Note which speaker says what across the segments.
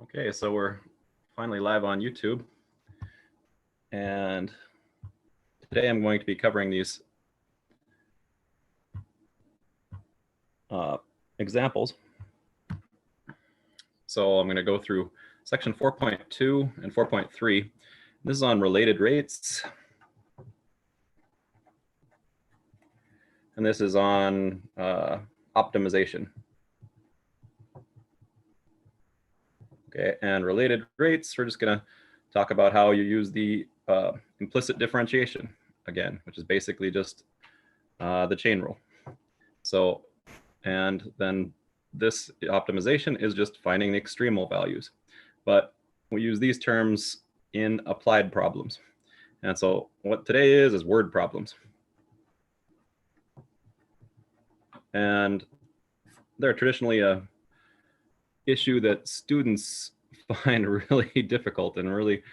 Speaker 1: Okay, so we're finally live on YouTube, and today I'm going to be covering these examples. So I'm going to go through section 4.2 and 4.3. This is on related rates, and this is on optimization. Okay, and related rates, we're just going to talk about how you use the implicit differentiation again, which is basically just the chain rule. So, and then this optimization is just finding the extremal values, but we use these terms in applied problems. And so what today is word problems. And they're traditionally a issue that students find really difficult and really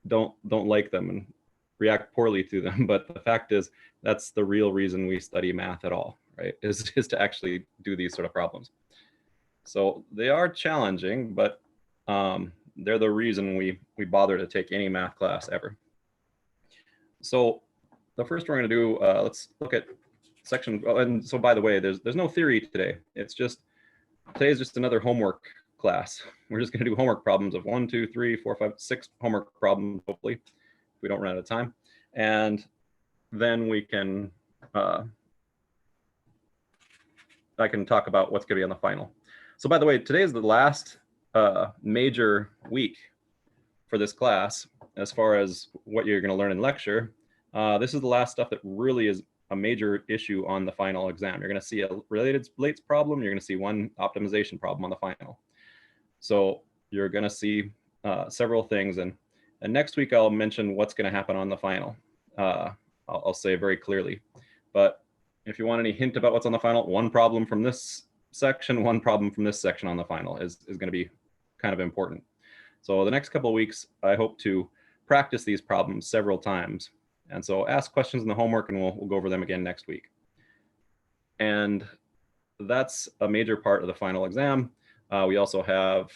Speaker 1: don't like them and react poorly to them. But the fact is, that's the real reason we study math at all, right? Is to actually do these sort of problems. So they are challenging, but they're the reason we bother to take any math class ever. So the first we're going to do, let's look at section. Oh, and so by the way, there's no theory today. It's just today is just another homework class. We're just going to do homework problems of 1, 2, 3, 4, 5, 6 homework problems, hopefully, if we don't run out of time. And then we can, I can talk about what's going to be on the final. So by the way, today is the last major week for this class as far as what you're going to learn in lecture. This is the last stuff that really is a major issue on the final exam. You're going to see a related rates problem. You're going to see one optimization problem on the final. So you're going to see several things. And next week, I'll mention what's going to happen on the final. I'll say very clearly. But if you want any hint about what's on the final, one problem from this section, one problem from this section on the final is going to be kind of important. So the next couple of weeks, I hope to practice these problems several times. And so ask questions in the homework and we'll go over them again next week. And that's a major part of the final exam. We also have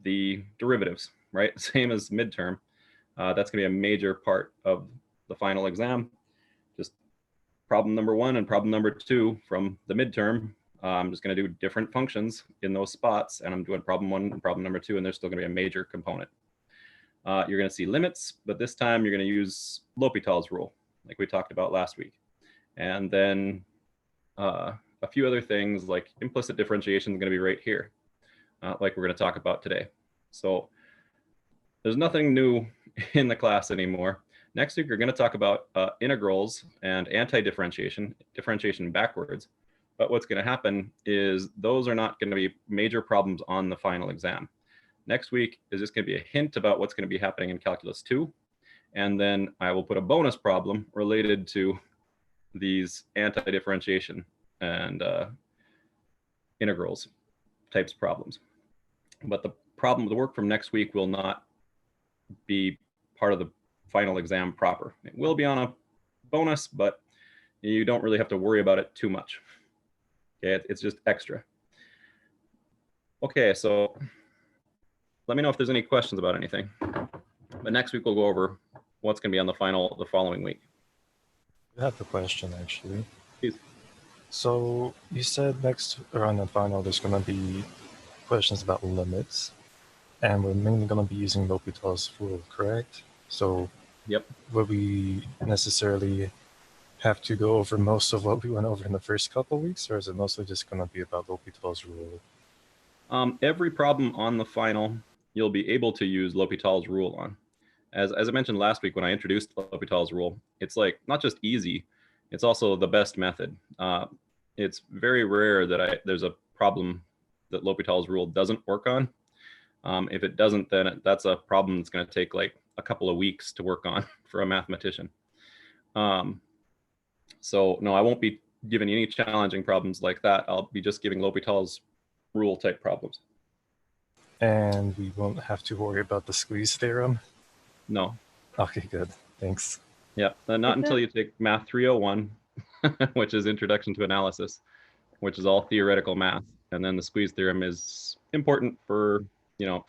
Speaker 1: the derivatives, right? Same as midterm. That's gonna be a major part of the final exam. Just problem number 1 and problem number 2 from the midterm. I'm just gonna do different functions in those spots, and I'm doing problem 1 and problem number 2, and there's still gonna be a major component. You're gonna see limits, but this time you're gonna use L'Hopital's rule, like we talked about last week. And then a few other things like implicit differentiation is gonna be right here, like we're gonna talk about today. So there's nothing new in the class anymore. Next week, we're gonna talk about integrals and anti-differentiation, differentiation backwards. But what's gonna happen is those are not gonna be major problems on the final exam. Next week is just going to be a hint about what's going to be happening in Calculus 2. And then I will put a bonus problem related to these anti-differentiation and integrals types problems. But the work from next week will not be part of the final exam proper. It will be on a bonus, but you don't really have to worry about it too much. Okay, it's just extra. Okay, so let me know if there's any questions about anything. But next week we'll go over what's going to be on the final the following week.
Speaker 2: I have a question, actually.
Speaker 1: Please.
Speaker 2: So you said next around the final there's going to be questions about limits, and we're mainly going to be using L'Hopital's rule, correct? So
Speaker 1: yep.
Speaker 2: Will we necessarily have to go over most of what we went over in the first couple of weeks, or is it mostly just going to be about L'Hopital's rule?
Speaker 1: Every problem on the final you'll be able to use L'Hopital's rule on. As I mentioned last week when I introduced L'Hopital's rule, it's like not just easy, it's also the best method. It's very rare that there's a problem that L'Hopital's rule doesn't work on. If it doesn't, then that's a problem that's going to take like a couple of weeks to work on for a mathematician. So no, I won't be giving you any challenging problems like that. I'll be just giving L'Hopital's rule type problems.
Speaker 2: And we won't have to worry about the squeeze theorem?
Speaker 1: No.
Speaker 2: Okay, good. Thanks.
Speaker 1: Yeah, not until you take Math 301, which is Introduction to Analysis, which is all theoretical math. And then the squeeze theorem is important for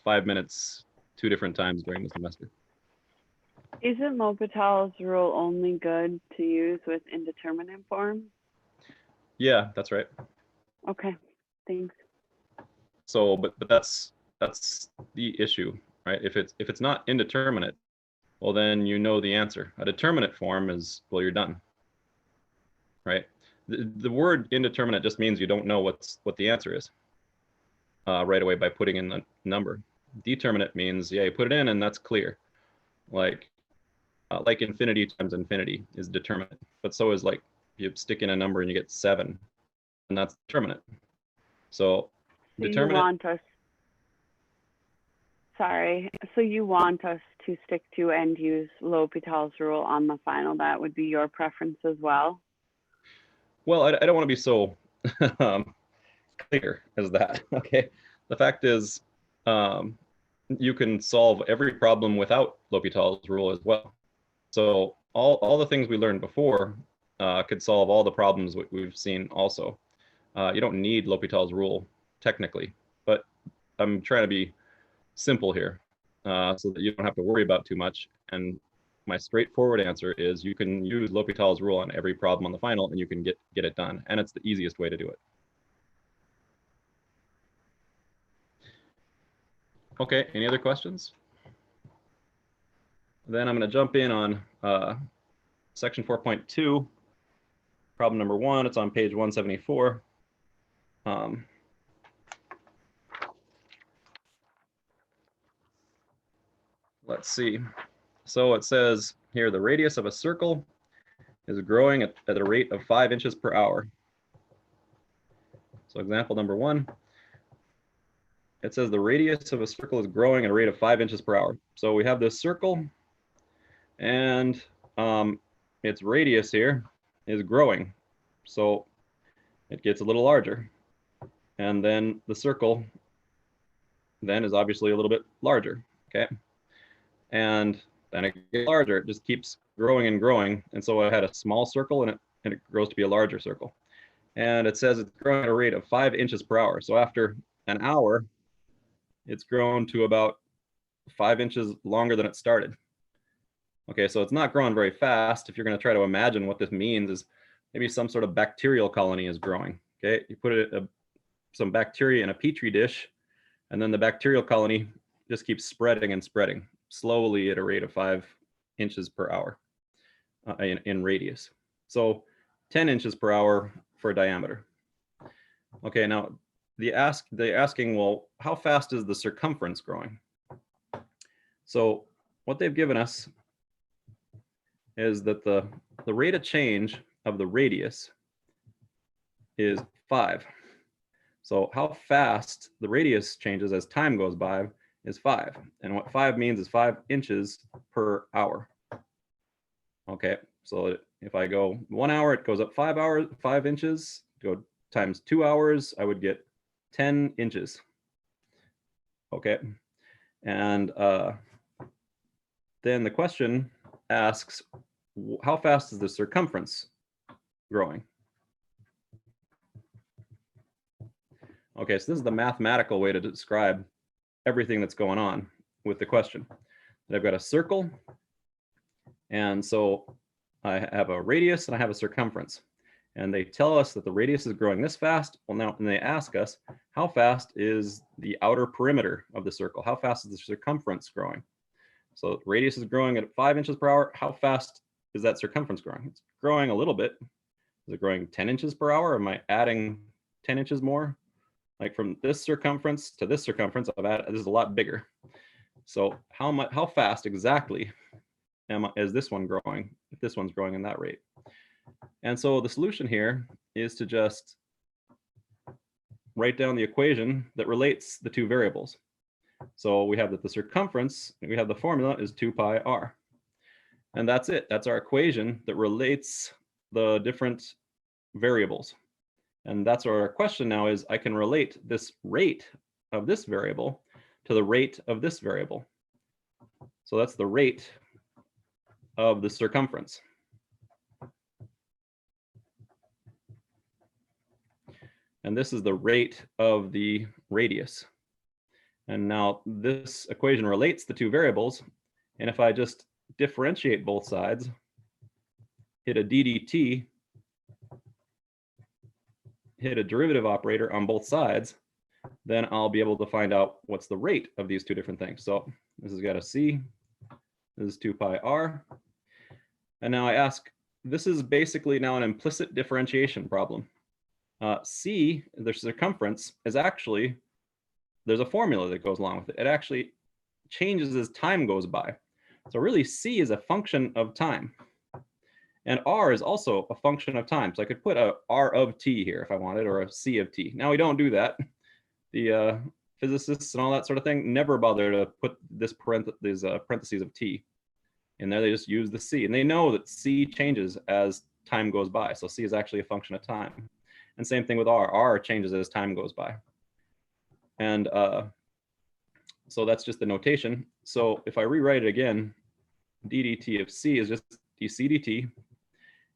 Speaker 1: 5 minutes 2 different times during the semester.
Speaker 3: Isn't L'Hopital's rule only good to use with indeterminate form?
Speaker 1: Yeah, that's right.
Speaker 3: Okay, thanks.
Speaker 1: So, but that's the issue, right? If it's not indeterminate, well, then you know the answer. A determinate form is, well, you're done, right? The word indeterminate just means you don't know what the answer is right away by putting in the number. Determinate means, yeah, you put it in and that's clear. Like infinity times infinity is determinate, but so is like you stick in a number and you get 7, and that's determinate. So determinate.
Speaker 3: You want us. Sorry. So you want us to stick to and use L'Hopital's rule on the final. That would be your preference as well?
Speaker 1: Well, I don't want to be so clear as that. Okay. The fact is, you can solve every problem without L'Hopital's rule as well. So all the things we learned before could solve all the problems we've seen also. You don't need L'Hopital's rule technically, but I'm trying to be simple here so that you don't have to worry about too much. And my straightforward answer is you can use L'Hopital's rule on every problem on the final and you can get it done. And it's the easiest way to do it. Okay, any other questions? Then I'm going to jump in on section 4.2, problem number 1. It's on page 174. Let's see. So it says here, the radius of a circle is growing at a rate of 5 inches per hour. So example number 1, it says the radius of a circle is growing at a rate of 5 inches per hour. So we have this circle, and its radius here is growing. So it gets a little larger. And then the circle then is obviously a little bit larger, okay? And then it gets larger. It just keeps growing and growing. And so I had a small circle and it grows to be a larger circle. And it says it's growing at a rate of 5 inches per hour. So after an hour, it's grown to about 5 inches longer than it started. Okay, so it's not growing very fast. If you're going to try to imagine what this means, is maybe some sort of bacterial colony is growing. Okay, you put some bacteria in a petri dish, and then the bacterial colony just keeps spreading and spreading slowly at a rate of 5 inches per hour in radius. So 10 inches per hour for diameter. Okay, now they're asking, well, how fast is the circumference growing? So what they've given us is that the rate of change of the radius is 5. So how fast the radius changes as time goes by is 5. And what 5 means is 5 inches per hour. Okay, so if I go 1 hour, it goes up 5 inches. Go times 2 hours, I would get 10 inches. Okay, and then the question asks, how fast is the circumference growing? Okay, so this is the mathematical way to describe everything that's going on with the question. I've got a circle, and so I have a radius and I have a circumference. And they tell us that the radius is growing this fast. Well, now, and they ask us, how fast is the outer perimeter of the circle? How fast is the circumference growing? So radius is growing at 5 inches per hour. How fast is that circumference growing? It's growing a little bit. Is it growing 10 inches per hour? Am I adding 10 inches more? Like from this circumference to this circumference, this is a lot bigger. So how fast exactly is this one growing if this one's growing in that rate? And so the solution here is to just write down the equation that relates the two variables. So we have that the circumference, we have the formula is 2 pi r. And that's it. That's our equation that relates the different variables. And that's our question now is, I can relate this rate of this variable to the rate of this variable. So that's the rate of the circumference. And this is the rate of the radius. And now this equation relates the two variables. And if I just differentiate both sides, hit a ddt, hit a derivative operator on both sides, then I'll be able to find out what's the rate of these two different things. So this has got a c, this is 2 pi r. And now I ask, this is basically now an implicit differentiation problem. C, the circumference, is actually, there's a formula that goes along with it. It actually changes as time goes by. So really C is a function of time. And R is also a function of time. So I could put a R of t here if I wanted, or a C of t. Now we don't do that. The physicists and all that sort of thing never bother to put this parentheses of t in there. They just use the C. And they know that C changes as time goes by. So C is actually a function of time. And same thing with R. R changes as time goes by. And so that's just the notation. So if I rewrite it again, ddt of C is just dc dt.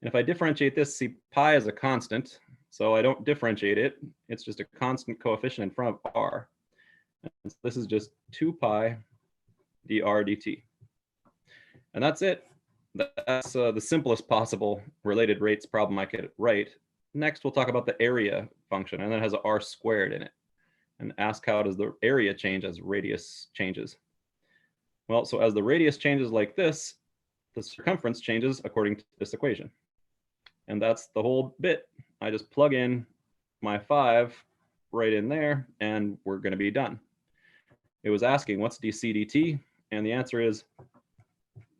Speaker 1: And if I differentiate this, see pi is a constant. So I don't differentiate it. It's just a constant coefficient in front of r. And so this is just 2 pi dr dt. And that's it. That's the simplest possible related rates problem I could write. Next, we'll talk about the area function, and that has an r squared in it, and ask how does the area change as radius changes. Well, so as the radius changes like this, the circumference changes according to this equation. And that's the whole bit. I just plug in my 5 right in there, and we're going to be done. It was asking what's dc dt, and the answer is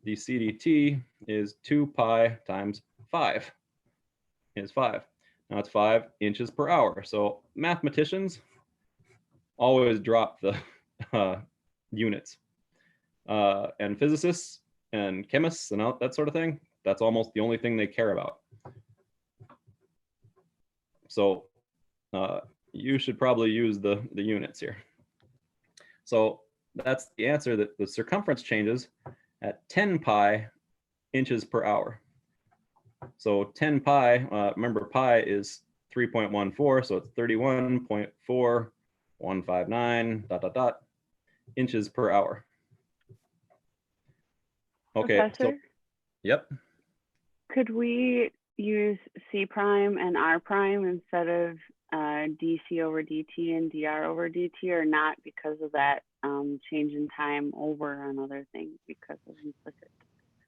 Speaker 1: dc dt is 2 pi times 5 is 5. Now it's 5 inches per hour. So mathematicians always drop the units. And physicists and chemists and that sort of thing, that's almost the only thing they care about. So you should probably use the units here. So that's the answer, that the circumference changes at 10 pi inches per hour. So 10 pi, remember pi is 3.14, so it's 31.4159 ... inches per hour. Okay,
Speaker 3: Professor,
Speaker 1: so yep.
Speaker 3: could we use C prime and R prime instead of dc over dt and dr over dt, or not because of that change in time over another thing because of implicit?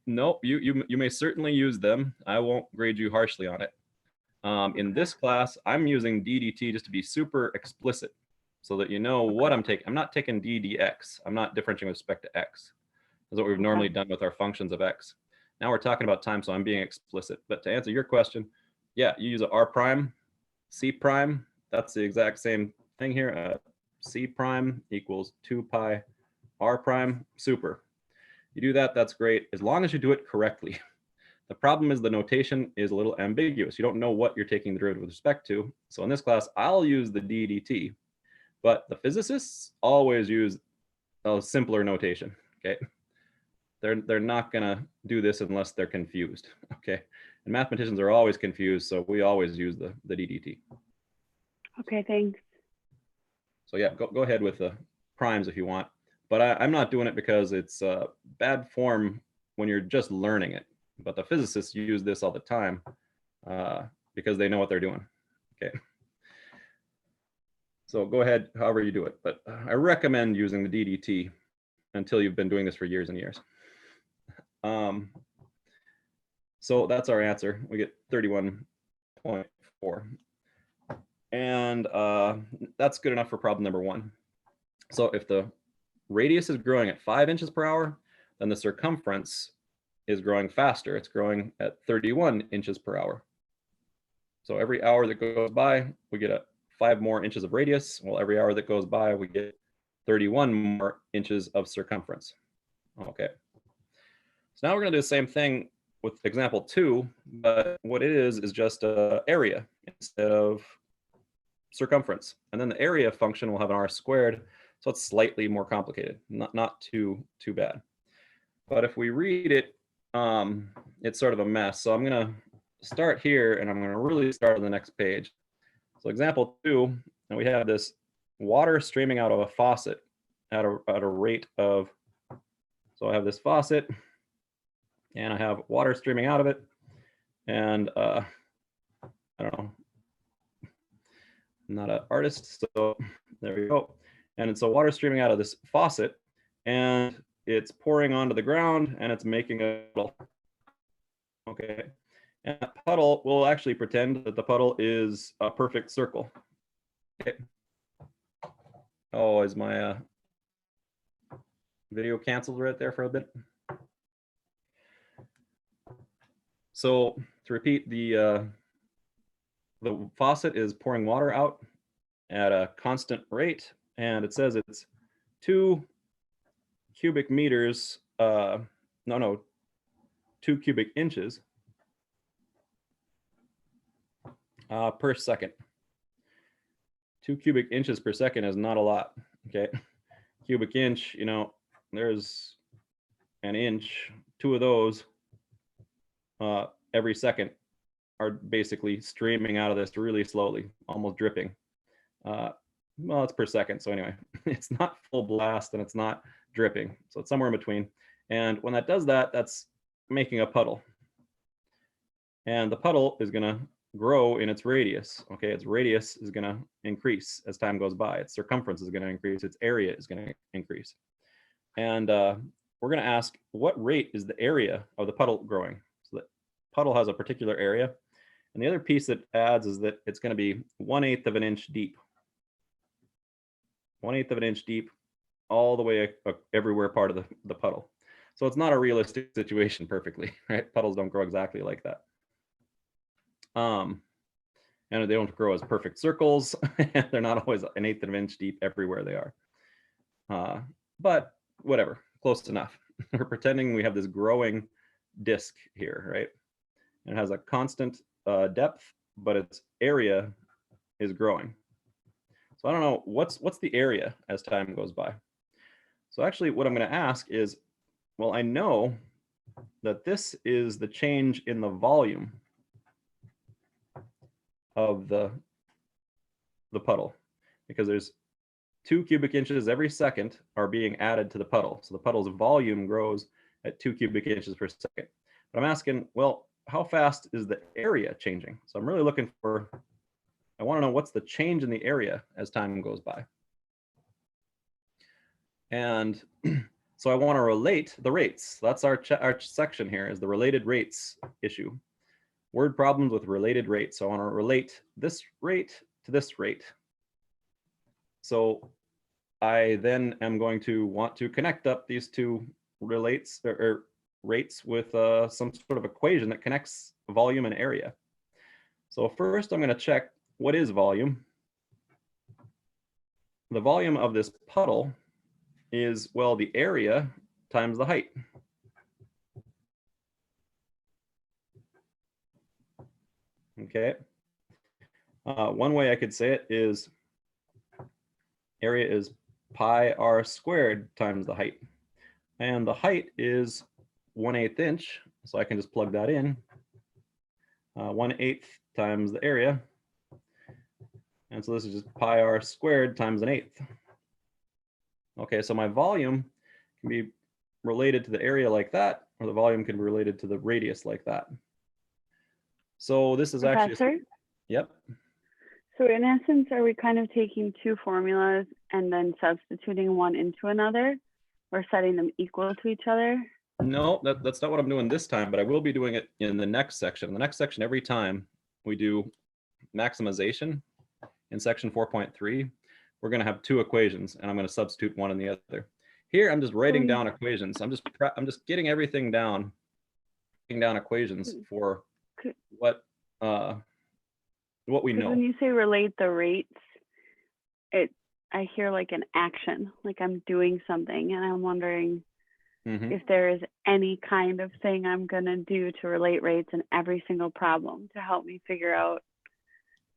Speaker 1: Nope, you may certainly use them. I won't grade you harshly on it. In this class, I'm using ddt just to be super explicit so that you know what I'm taking. I'm not taking ddx. I'm not differentiating with respect to x. That's what we've normally done with our functions of x. Now we're talking about time, so I'm being explicit. But to answer your question, yeah, you use a r prime, c prime. That's the exact same thing here. C prime equals 2 pi r prime. Super. You do that, that's great, as long as you do it correctly. The problem is the notation is a little ambiguous. You don't know what you're taking the derivative with respect to. So in this class, I'll use the ddt, but the physicists always use a simpler notation, okay? They're not gonna do this unless they're confused, okay? And mathematicians are always confused, so we always use the ddt.
Speaker 3: Okay, thanks.
Speaker 1: So yeah, go ahead with the primes if you want. But I'm not doing it because it's bad form when you're just learning it. But the physicists use this all the time because they know what they're doing. Okay. So go ahead, however you do it. But I recommend using the DDT until you've been doing this for years and years. So that's our answer. We get 31.4. And that's good enough for problem number 1. So if the radius is growing at 5 inches per hour, then the circumference is growing faster. It's growing at 31 inches per hour. So every hour that goes by, we get 5 more inches of radius. Well, every hour that goes by, we get 31 more inches of circumference. Okay. So now we're going to do the same thing with example 2, but what it is just area instead of circumference. And then the area function will have an r squared. So it's slightly more complicated, not too bad. But if we read it, it's sort of a mess. So I'm going to start here, and I'm going to really start on the next page. So example 2, and we have this water streaming out of a faucet at a rate of, so I have this faucet and I have water streaming out of it, and I don't know, I'm not an artist, so there we go. And so water streaming out of this faucet, and it's pouring onto the ground, and it's making a puddle. Okay, and that puddle, we'll actually pretend that the puddle is a perfect circle. Okay. Oh, is my video canceled right there for a bit? So to repeat, the faucet is pouring water out at a constant rate, and it says it's 2 cubic meters, 2 cubic inches per second. 2 cubic inches per second is not a lot, okay? Cubic inch, you know, there's an inch, 2 of those every second are basically streaming out of this really slowly, almost dripping. Well, it's per second, so anyway, it's not full blast and it's not dripping, so it's somewhere in between. And when that does that, that's making a puddle. And the puddle is gonna grow in its radius, okay? Its radius is gonna increase as time goes by. Its circumference is gonna increase, its area is gonna increase. And we're gonna ask, what rate is the area of the puddle growing? So the puddle has a particular area. And the other piece that adds is that it's gonna be 1/8 of an inch deep. 1/8 of an inch deep, all the way everywhere part of the puddle. So it's not a realistic situation perfectly, right? Puddles don't grow exactly like that. And they don't grow as perfect circles. They're not always 1/8 of an inch deep everywhere they are. But whatever, close enough. We're pretending we have this growing disc here, right? And it has a constant depth, but its area is growing. So I don't know, what's the area as time goes by? So actually what I'm going to ask is, well, I know that this is the change in the volume of the puddle, because there's 2 cubic inches every second are being added to the puddle. So the puddle's volume grows at 2 cubic inches per second. But I'm asking, well, how fast is the area changing? So I'm really looking for, I want to know what's the change in the area as time goes by. And so I want to relate the rates. That's our section here, is the related rates issue. Word problems with related rates. So I want to relate this rate to this rate. So I then am going to want to connect up these two rates with some sort of equation that connects volume and area. So first I'm going to check, what is volume? The volume of this puddle is, well, the area times the height. Okay. One way I could say it is area is pi r squared times the height. And the height is 1/8 inch, so I can just plug that in. 1/8 times the area. And so this is just pi r squared times 1/8. Okay, so my volume can be related to the area like that, or the volume can be related to the radius like that. So this is
Speaker 3: Professor?
Speaker 1: actually, yep.
Speaker 3: So in essence, are we kind of taking two formulas and then substituting one into another, or setting them equal to each other?
Speaker 1: No, that's not what I'm doing this time, but I will be doing it in the next section. In the next section, every time we do maximization in section 4.3, we're going to have two equations, and I'm going to substitute one in the other. Here, I'm just writing down equations. I'm just getting everything down, getting down equations for what we know.
Speaker 3: When you say relate the rates, I hear like an action, like I'm doing something, and I'm wondering if there is any kind of thing I'm going to do to relate rates in every single problem to help me figure out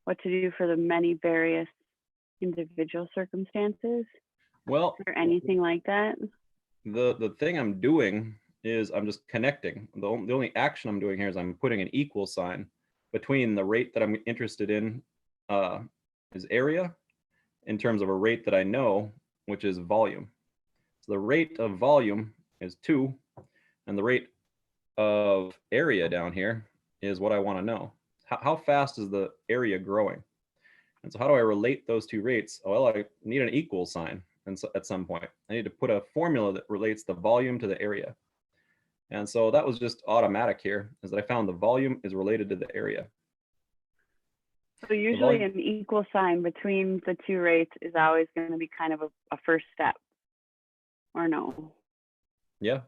Speaker 3: what to do for the many various individual circumstances.
Speaker 1: Well,
Speaker 3: or anything like that.
Speaker 1: The thing I'm doing is I'm just connecting. The only action I'm doing here is I'm putting an equal sign between the rate that I'm interested in is area, in terms of a rate that I know, which is volume. So the rate of volume is 2, and the rate of area down here is what I want to know. How fast is the area growing? And so how do I relate those two rates? Well, I need an equal sign. And so at some point, I need to put a formula that relates the volume to the area. And so that was just automatic here, is that I found the volume is related to the area.
Speaker 3: So usually an equal sign between the two rates is always going to be kind of a first step, or no?
Speaker 1: Yeah.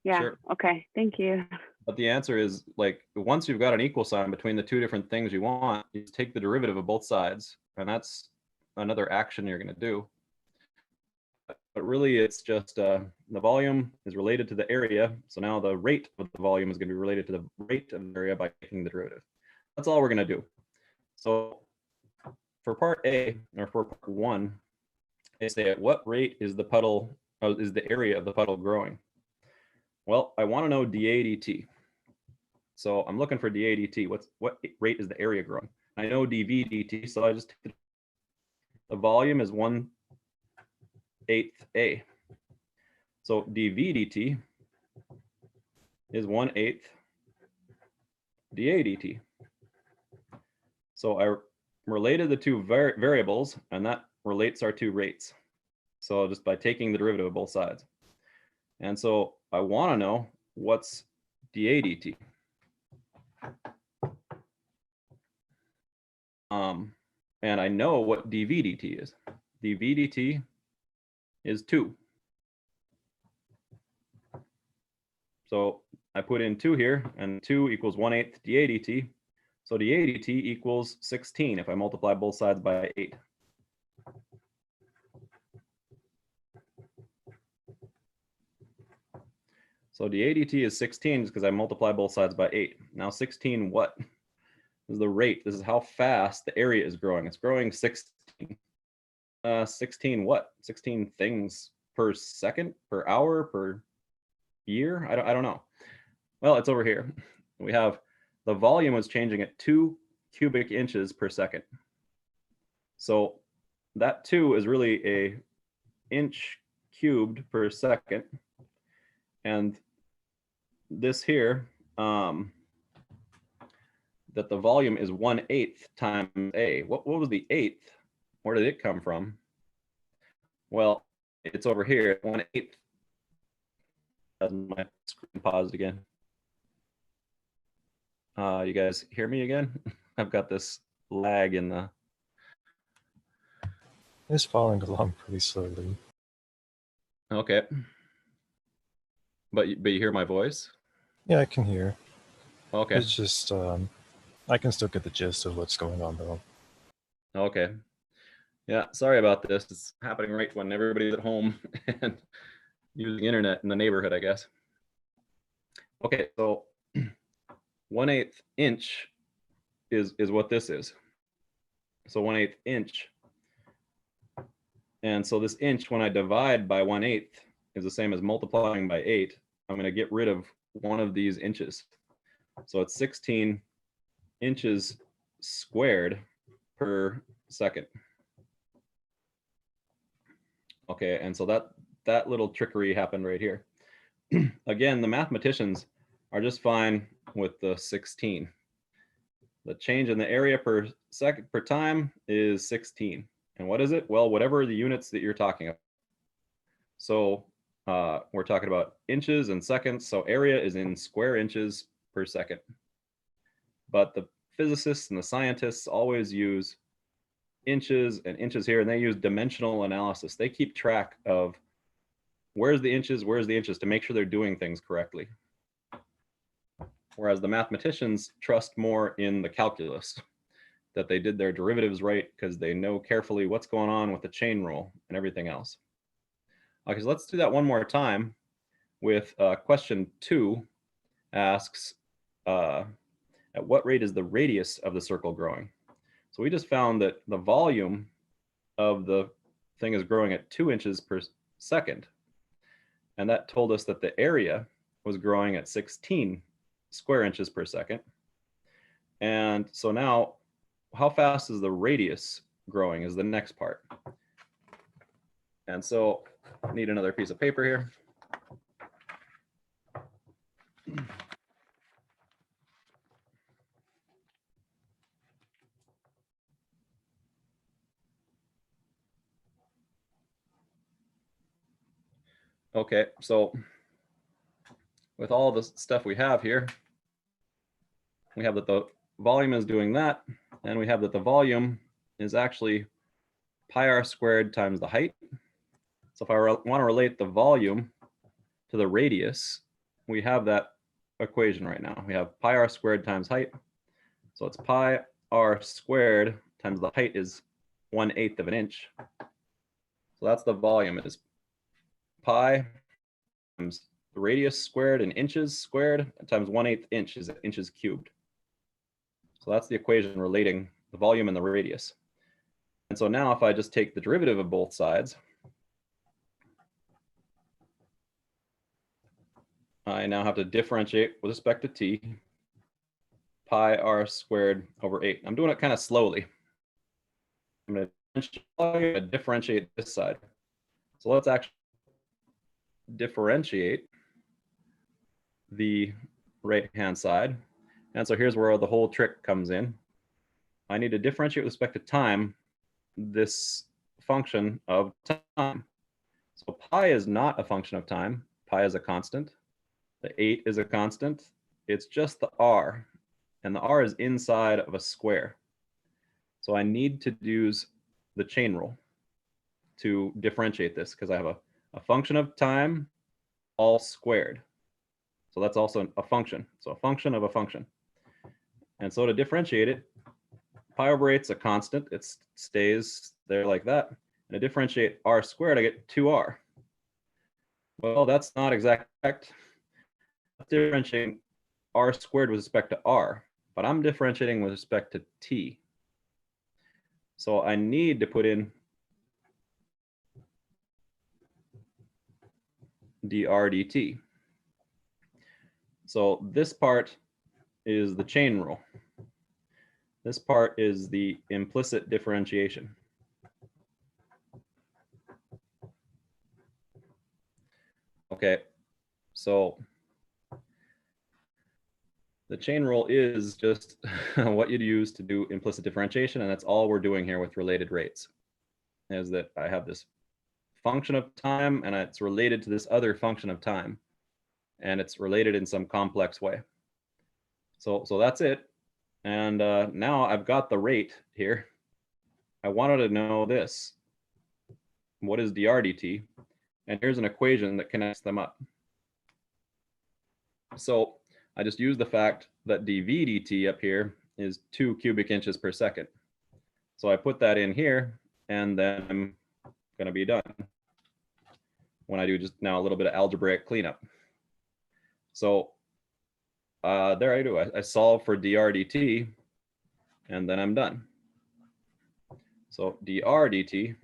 Speaker 3: Yeah,
Speaker 1: Sure.
Speaker 3: okay, thank you.
Speaker 1: But the answer is, like, once you've got an equal sign between the two different things you want, you just take the derivative of both sides, and that's another action you're going to do. But really, it's just the volume is related to the area. So now the rate of the volume is going to be related to the rate of the area by taking the derivative. That's all we're going to do. So for part A, or for part 1, they say, at what rate is the puddle, is the area of the puddle growing? Well, I want to know dA dt. So I'm looking for dA dt. What rate is the area growing? I know dV dt, so I just take the volume is 1/8 A. So dV dt is 1/8 dA dt. So I related the two variables, and that relates our two rates. So just by taking the derivative of both sides. And so I want to know what's dA dt. And I know what dV dt is. dV dt is 2. So I put in 2 here, and 2 equals 1/8 dA dt. So dA dt equals 16 if I multiply both sides by 8. So dA dt is 16 because I multiply both sides by 8. Now 16 what? This is the rate. This is how fast the area is growing. It's growing 16. 16 what? 16 things per second, per hour, per year? I don't know. Well, it's over here. We have the volume was changing at 2 cubic inches per second. So that 2 is really a inch cubed per second. And this here, that the volume is 1/8 times A. What was the 1/8? Where did it come from? Well, it's over here, 1/8. My screen paused again. You guys hear me again? I've got this lag in the...
Speaker 2: It's following along pretty slowly.
Speaker 1: Okay. But you hear my voice?
Speaker 2: Yeah, I can hear.
Speaker 1: Okay.
Speaker 2: It's just, I can still get the gist of what's going on, though.
Speaker 1: Okay. Yeah, sorry about this. It's happening right when everybody's at home and using internet in the neighborhood, I guess. Okay, so 1/8 inch is what this is. So 1/8 inch. And so this inch, when I divide by 1/8, is the same as multiplying by 8. I'm going to get rid of one of these inches. So it's 16 inches squared per second. Okay, and so that little trickery happened right here. Again, the mathematicians are just fine with the 16. The change in the area per second per time is 16. And what is it? Well, whatever the units that you're talking about. So we're talking about inches and seconds. So area is in square inches per second. But the physicists and the scientists always use inches and inches here, and they use dimensional analysis. They keep track of where's the inches to make sure they're doing things correctly. Whereas the mathematicians trust more in the calculus, that they did their derivatives right because they know carefully what's going on with the chain rule and everything else. Okay, so let's do that one more time with question 2 asks, at what rate is the radius of the circle growing? So we just found that the volume of the thing is growing at 2 inches per second. And that told us that the area was growing at 16 square inches per second. And so now, how fast is the radius growing is the next part. And so need another piece of paper here. Okay, so with all the stuff we have here, we have that the volume is doing that, and we have that the volume is actually pi r squared times the height. So if I want to relate the volume to the radius, we have that equation right now. We have pi r squared times height. So it's pi r squared times the height is 1/8 of an inch. So that's the volume. It is pi times the radius squared in inches squared times 1/8 inch is inches cubed. So that's the equation relating the volume and the radius. And so now if I just take the derivative of both sides, I now have to differentiate with respect to t, pi r squared over 8. I'm doing it kind of slowly. I'm going to differentiate this side. So let's actually differentiate the right-hand side. And so here's where the whole trick comes in. I need to differentiate with respect to time this function of time. So pi is not a function of time. Pi is a constant. The 8 is a constant. It's just the r, and the r is inside of a square. So I need to use the chain rule to differentiate this because I have a function of time all squared. So that's also a function. So a function of a function. And so to differentiate it, pi over 8 is a constant. It stays there like that. And to differentiate r squared, I get 2r. Well, that's not exact. Differentiating r squared with respect to r, but I'm differentiating with respect to t. So I need to put in dr dt. So this part is the chain rule. This part is the implicit differentiation. Okay, so the chain rule is just what you'd use to do implicit differentiation, and that's all we're doing here with related rates, is that I have this function of time, and it's related to this other function of time, and it's related in some complex way. So that's it. And now I've got the rate here. I wanted to know this. What is dr dt? And here's an equation that connects them up. So I just use the fact that dv dt up here is 2 cubic inches per second. So I put that in here, and then I'm going to be done when I do just now a little bit of algebraic cleanup. So there I do. I solve for dr dt, and then I'm done. So dr dt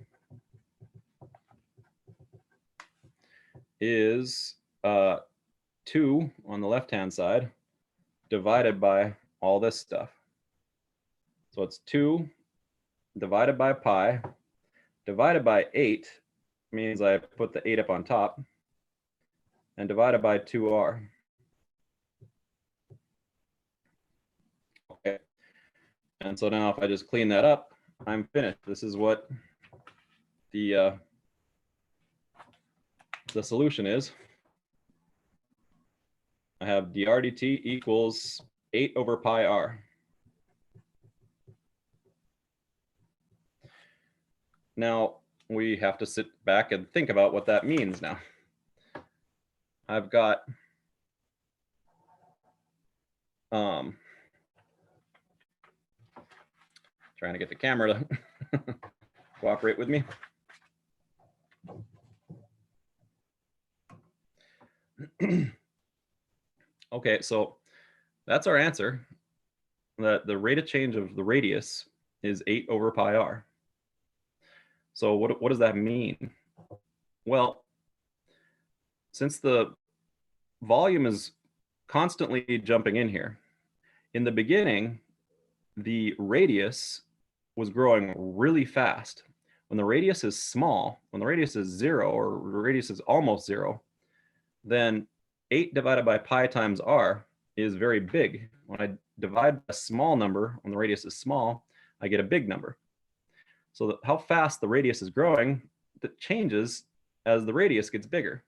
Speaker 1: is 2 on the left-hand side divided by all this stuff. So it's 2 divided by pi divided by 8 means I put the 8 up on top, and divided by 2r. Okay. And so now if I just clean that up, I'm finished. This is what the solution is. I have dr dt equals 8 over pi r. Now we have to sit back and think about what that means now. I've got trying to get the camera to cooperate with me. Okay, so that's our answer. That the rate of change of the radius is 8 over pi r. So what does that mean? Well, since the volume is constantly jumping in here, in the beginning, the radius was growing really fast. When the radius is small, when the radius is 0 or the radius is almost 0, then 8 divided by pi times r is very big. When I divide a small number, when the radius is small, I get a big number. So how fast the radius is growing, that changes as the radius gets bigger.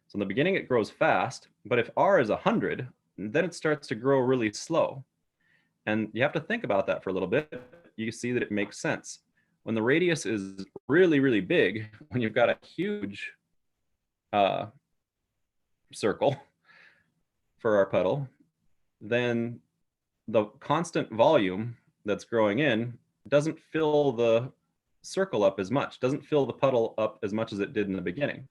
Speaker 1: So in the beginning, it grows fast, but if r is 100, then it starts to grow really slow. And you have to think about that for a little bit. You see that it makes sense. When the radius is really, really big, when you've got a huge circle for our puddle, then the constant volume that's growing in doesn't fill the circle up as much, doesn't fill the puddle up as much as it did in the beginning.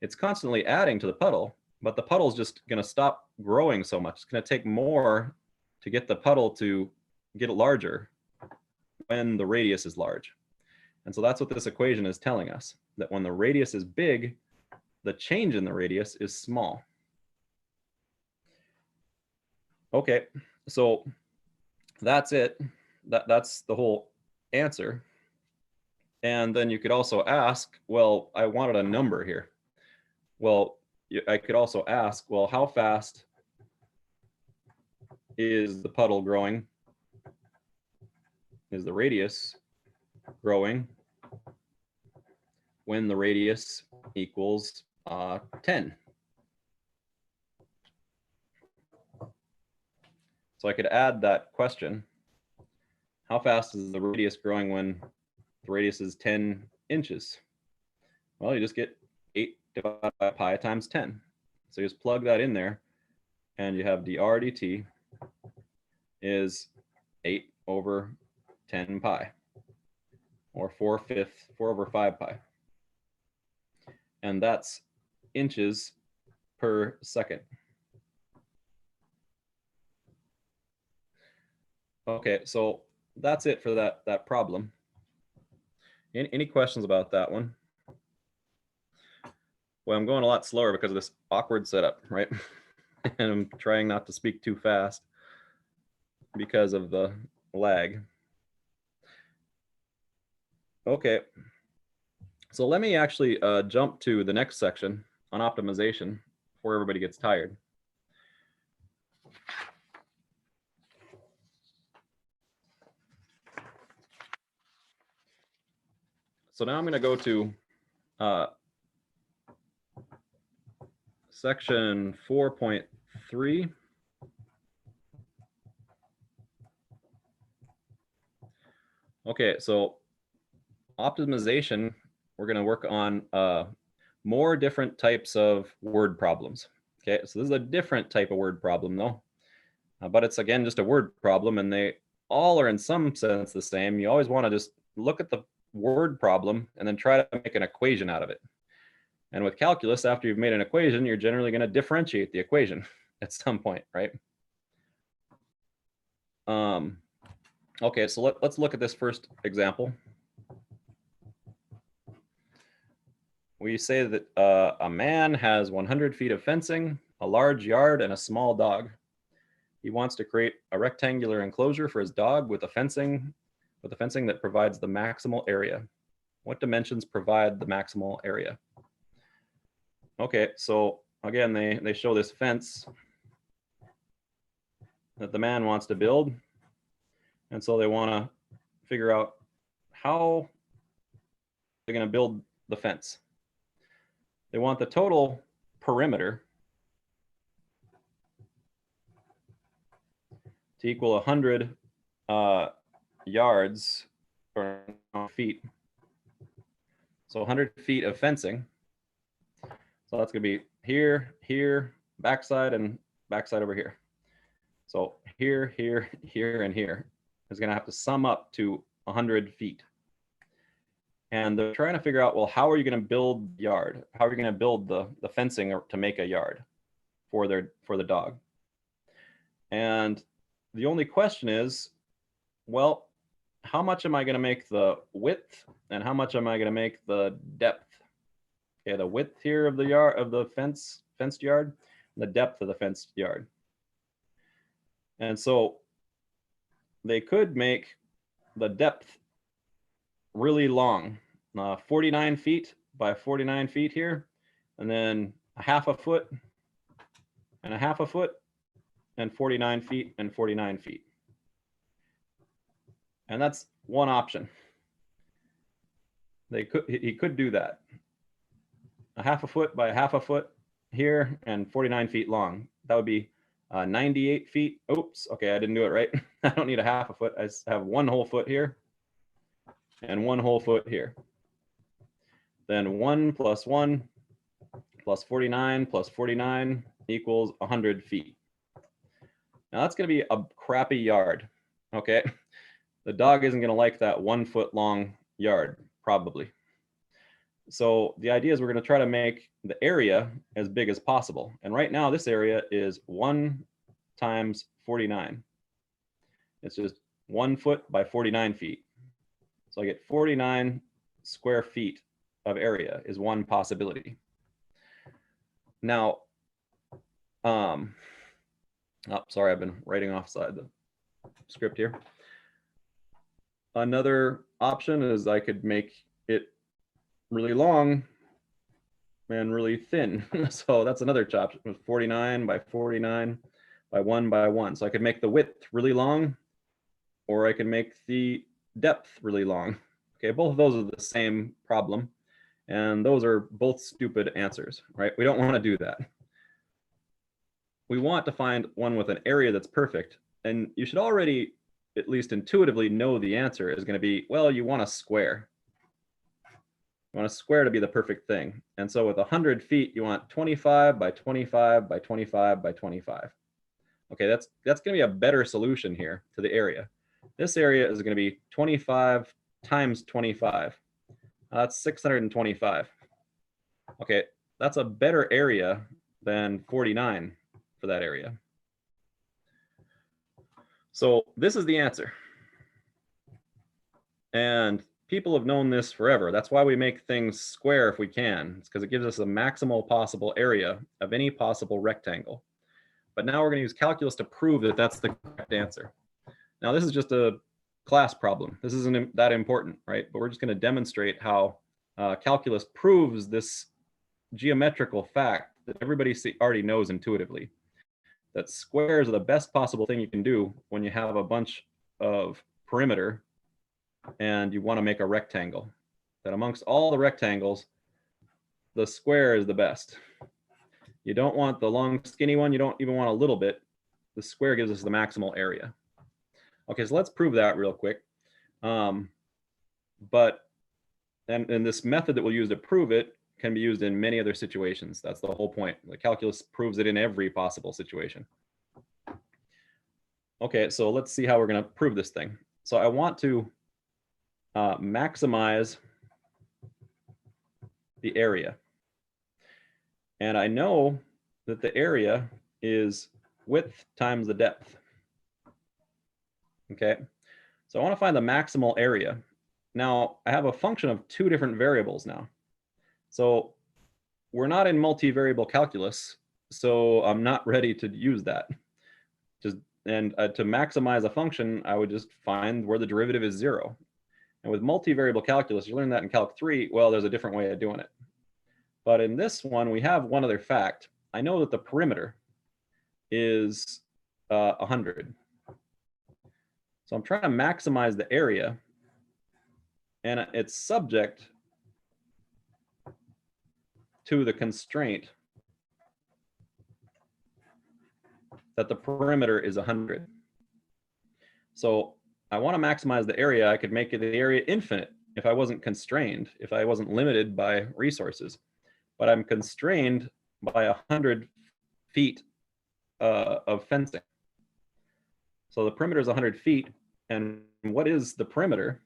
Speaker 1: It's constantly adding to the puddle, but the puddle is just going to stop growing so much. It's going to take more to get the puddle to get larger when the radius is large. And so that's what this equation is telling us, that when the radius is big, the change in the radius is small. Okay, so that's it. That's the whole answer. And then you could also ask, well, I wanted a number here. Well, I could also ask, well, how fast is the puddle growing? Is the radius growing when the radius equals 10? So I could add that question. How fast is the radius growing when the radius is 10 inches? Well, you just get 8 divided by pi times 10. So you just plug that in there, and you have dr dt is 8 over 10 pi, or 4/5, 4 over 5 pi. And that's inches per second. Okay, so that's it for that problem. Any questions about that one? Well, I'm going a lot slower because of this awkward setup, right? And I'm trying not to speak too fast because of the lag. Okay, so let me actually jump to the next section on optimization before everybody gets tired. So now I'm going to go to section 4.3. Okay, so optimization, we're going to work on more different types of word problems. Okay, so this is a different type of word problem though, but it's again just a word problem, and they all are in some sense the same. You always want to just look at the word problem and then try to make an equation out of it. And with calculus, after you've made an equation, you're generally going to differentiate the equation at some point, right? Okay, so let's look at this first example. We say that a man has 100 feet of fencing, a large yard, and a small dog. He wants to create a rectangular enclosure for his dog with a fencing that provides the maximal area. What dimensions provide the maximal area? Okay, so again, they show this fence that the man wants to build. And so they want to figure out how they're going to build the fence. They want the total perimeter to equal 100 yards or feet. So 100 feet of fencing. So that's going to be here, here, backside, and backside over here. So here, here, here, and here is going to have to sum up to 100 feet. And they're trying to figure out, well, how are you going to build the yard? How are you going to build the fencing to make a yard for the dog? And the only question is, well, how much am I going to make the width, and how much am I going to make the depth? Okay, the width here of the yard, of the fenced yard, and the depth of the fenced yard. And so they could make the depth really long, 49 feet by 49 feet here, and then a half a foot and a half a foot, and 49 feet and 49 feet. And that's one option. He could do that. A half a foot by a half a foot here and 49 feet long. That would be 98 feet. Oops, okay, I didn't do it right. I don't need a half a foot. I just have one whole foot here and one whole foot here. Then 1 plus 1 plus 49 plus 49 equals 100 feet. Now that's going to be a crappy yard, okay? The dog isn't going to like that 1 foot long yard, probably. So the idea is we're going to try to make the area as big as possible. And right now this area is 1 times 49. It's just 1 foot by 49 feet. So I get 49 square feet of area is one possibility. Now, oh, sorry, I've been writing offside the script here. Another option is I could make it really long and really thin. So that's another option, 49 by 49 by 1 by 1. So I could make the width really long, or I can make the depth really long. Okay, both of those are the same problem, and those are both stupid answers, right? We don't want to do that. We want to find one with an area that's perfect, and you should already, at least intuitively, know the answer is going to be, well, you want a square. You want a square to be the perfect thing. And so with 100 feet, you want 25 by 25 by 25 by 25. Okay, that's going to be a better solution here to the area. This area is going to be 25 times 25. That's 625. Okay, that's a better area than 49 for that area. So this is the answer. And people have known this forever. That's why we make things square if we can. It's because it gives us the maximal possible area of any possible rectangle. But now we're going to use calculus to prove that that's the correct answer. Now this is just a class problem. This isn't that important, right? But we're just going to demonstrate how calculus proves this geometrical fact that everybody already knows intuitively, that squares are the best possible thing you can do when you have a bunch of perimeter and you want to make a rectangle. That amongst all the rectangles, the square is the best. You don't want the long skinny one. You don't even want a little bit. The square gives us the maximal area. Okay, so let's prove that real quick. And this method that we'll use to prove it can be used in many other situations. That's the whole point. The calculus proves it in every possible situation. Okay, so let's see how we're going to prove this thing. So I want to maximize the area. And I know that the area is width times the depth. Okay, so I want to find the maximal area. Now I have a function of two different variables now. So we're not in multivariable calculus, so I'm not ready to use that. To maximize a function, I would just find where the derivative is 0. And with multivariable calculus, you learn that in Calc 3, well, there's a different way of doing it. But in this one, we have one other fact. I know that the perimeter is 100. So I'm trying to maximize the area, and it's subject to the constraint that the perimeter is 100. So I want to maximize the area. I could make the area infinite if I wasn't constrained, if I wasn't limited by resources. But I'm constrained by 100 feet of fencing. So the perimeter is 100 feet. And what is the perimeter?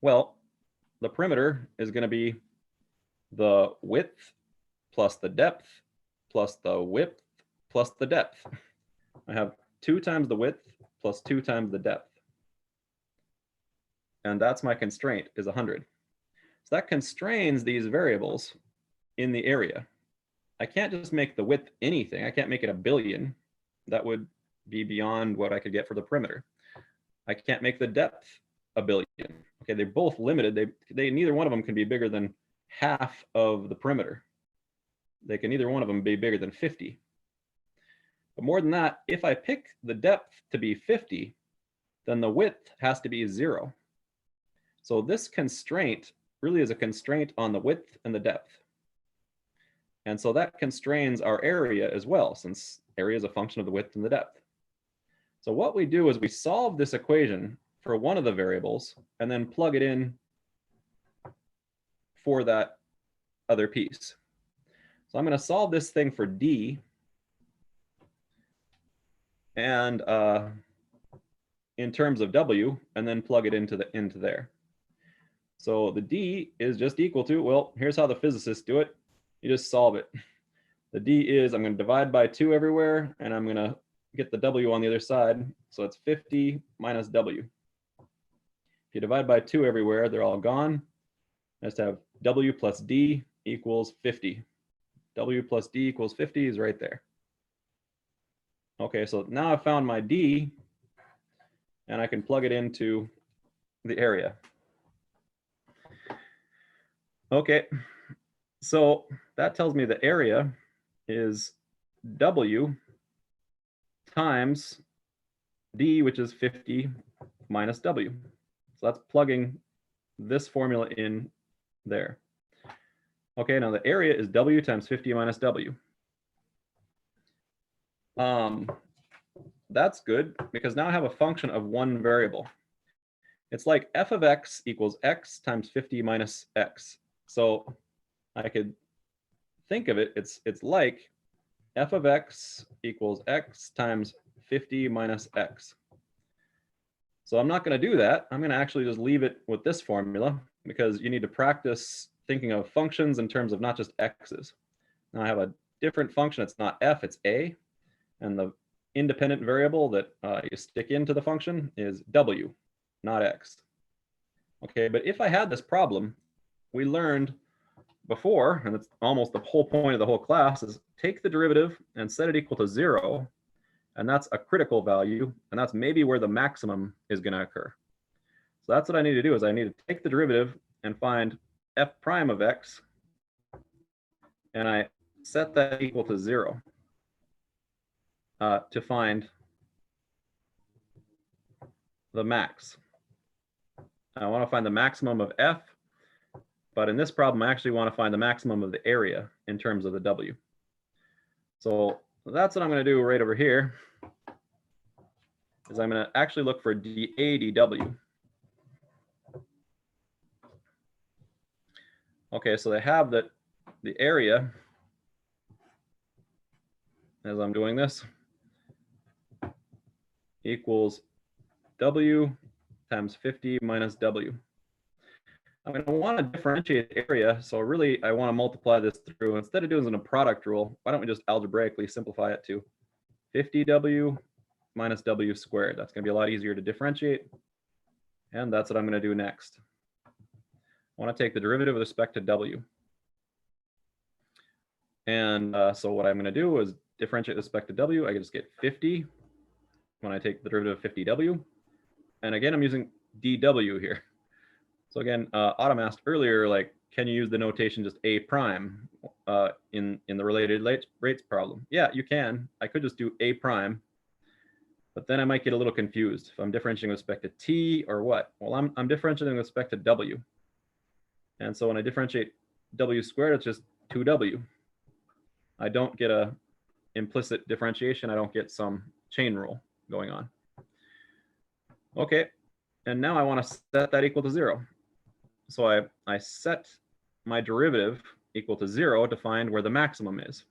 Speaker 1: Well, the perimeter is going to be the width plus the depth plus the width plus the depth. I have 2 times the width plus 2 times the depth. And that's my constraint, is 100. So that constrains these variables in the area. I can't just make the width anything. I can't make it 1 billion. That would be beyond what I could get for the perimeter. I can't make the depth 1 billion. radian. Okay, they're both limited. They neither one of them can be bigger than half of the perimeter. They can neither one of them be bigger than 50. But more than that, if I pick the depth to be 50, then the width has to be 0. So this constraint really is a constraint on the width and the depth. And so that constrains our area as well, since area is a function of the width and the depth. So what we do is we solve this equation for one of the variables and then plug it in for that other piece. So I'm going to solve this thing for d, and in terms of w, and then plug it into there. So the d is just equal to, well, here's how the physicists do it. You just solve it. The d is, I'm going to divide by 2 everywhere, and I'm going to get the w on the other side. So it's 50 minus w. If you divide by 2 everywhere, they're all gone. I just have w plus d equals 50. W plus d equals 50 is right there. Okay, so now I've found my d, and I can plug it into the area. Okay, so that tells me the area is w times d, which is 50 minus w. So that's plugging this formula in there. Okay, now the area is w times 50 minus w. That's good, because now I have a function of one variable. It's like f of x equals x times 50 minus x. So I could think of it, it's like f of x equals x times 50 minus x. So I'm not going to do that. I'm going to actually just leave it with this formula, because you need to practice thinking of functions in terms of not just x's. Now I have a different function. It's not f, it's a. And the independent variable that you stick into the function is w, not x. Okay, but if I had this problem, we learned before, and it's almost the whole point of the whole class, is take the derivative and set it equal to 0. And that's a critical value, and that's maybe where the maximum is going to occur. So that's what I need to do, is I need to take the derivative and find f prime of x, and I set that equal to 0 to find the max. I want to find the maximum of f, but in this problem, I actually want to find the maximum of the area in terms of the w. So that's what I'm going to do right over here, is I'm going to actually look for dA dw. Okay, so they have that the area, as I'm doing this, equals w times 50 minus w. I'm going to want to differentiate the area, so really I want to multiply this through. Instead of doing it in a product rule, why don't we just algebraically simplify it to 50w minus w squared. That's going to be a lot easier to differentiate, and that's what I'm going to do next. I want to take the derivative with respect to w. And so what I'm going to do is differentiate with respect to w. I can just get 50 when I take the derivative of 50w. And again, I'm using dw here. So again, Autumn asked earlier, like, can you use the notation just a prime in the related rates problem? Yeah, you can. I could just do a prime, but then I might get a little confused if I'm differentiating with respect to t or what. Well, I'm differentiating with respect to w. And so when I differentiate w squared, it's just 2w. I don't get a implicit differentiation. I don't get some chain rule going on. Okay, and now I want to set that equal to 0. So I set my derivative equal to 0 to find where the maximum is.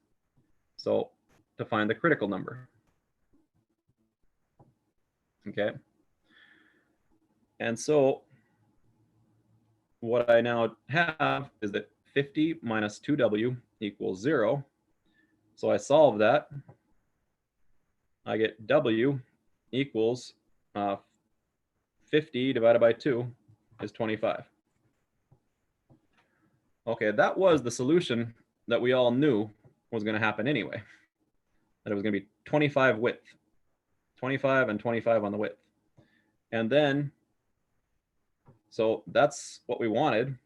Speaker 1: So to find the critical number. Okay. And so what I now have is that 50 minus 2w equals 0. So I solve that. I get w equals 50 divided by 2 is 25. Okay, that was the solution that we all knew was going to happen anyway. That it was going to be 25 width, 25 and 25 on the width. And then So that's what we wanted.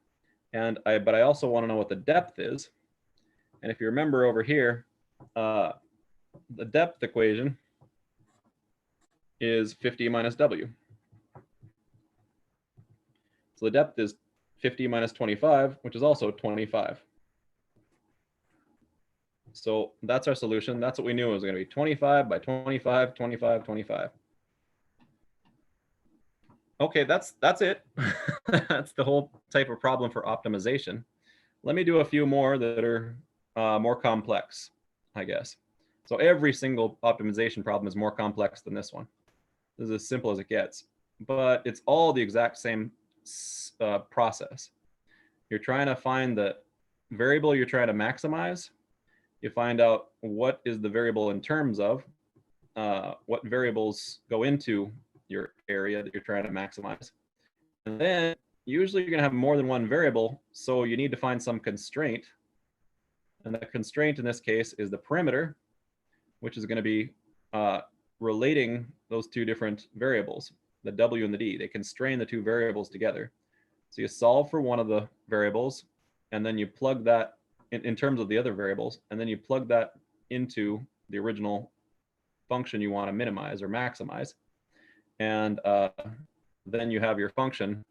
Speaker 1: But I also want to know what the depth is. And if you remember over here, the depth equation is 50 minus W. So the depth is 50 minus 25, which is also 25. So that's our solution. That's what we knew it was going to be 25 by 25, 25, 25. Okay, that's it. That's the whole type of problem for optimization. Let me do a few more that are more complex, I guess. So every single optimization problem is more complex than this one. This is as simple as it gets, but it's all the exact same process. You're trying to find the variable you're trying to maximize. You find out what is the variable in terms of, what variables go into your area that you're trying to maximize. And then usually you're going to have more than one variable, so you need to find some constraint. And the constraint in this case is the perimeter, which is going to be relating those two different variables, the W and the D. They constrain the two variables together. So you solve for one of the variables, and then you plug that in terms of the other variables, and then you plug that into the original function you want to minimize or maximize. And then you have your function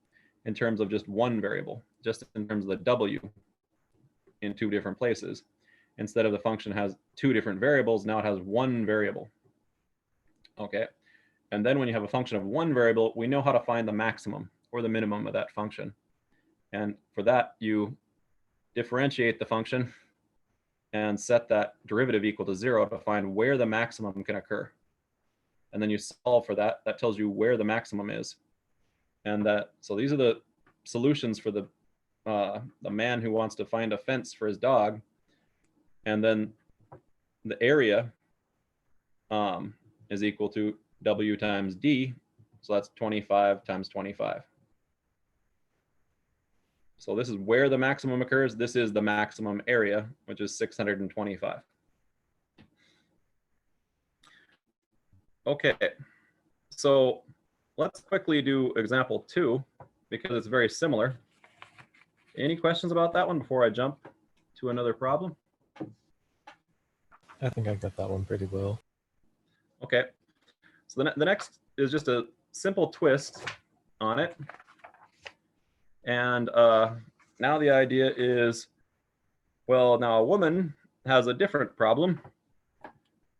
Speaker 1: in terms of just one variable, just in terms of the W in two different places. Instead of the function has two different variables, now it has one variable. Okay. And then when you have a function of one variable, we know how to find the maximum or the minimum of that function. And for that, you differentiate the function and set that derivative equal to 0 to find where the maximum can occur. And then you solve for that. That tells you where the maximum is. And so these are the solutions for the man who wants to find a fence for his dog. And then the area is equal to W times D. So that's 25 times 25. So this is where the maximum occurs. This is the maximum area, which is 625. Okay, so let's quickly do example 2 because it's very similar. Any questions about that one before I jump to another problem?
Speaker 2: I think I got that one pretty well.
Speaker 1: Okay, so the next is just a simple twist on it. And now the idea is, well, now a woman has a different problem.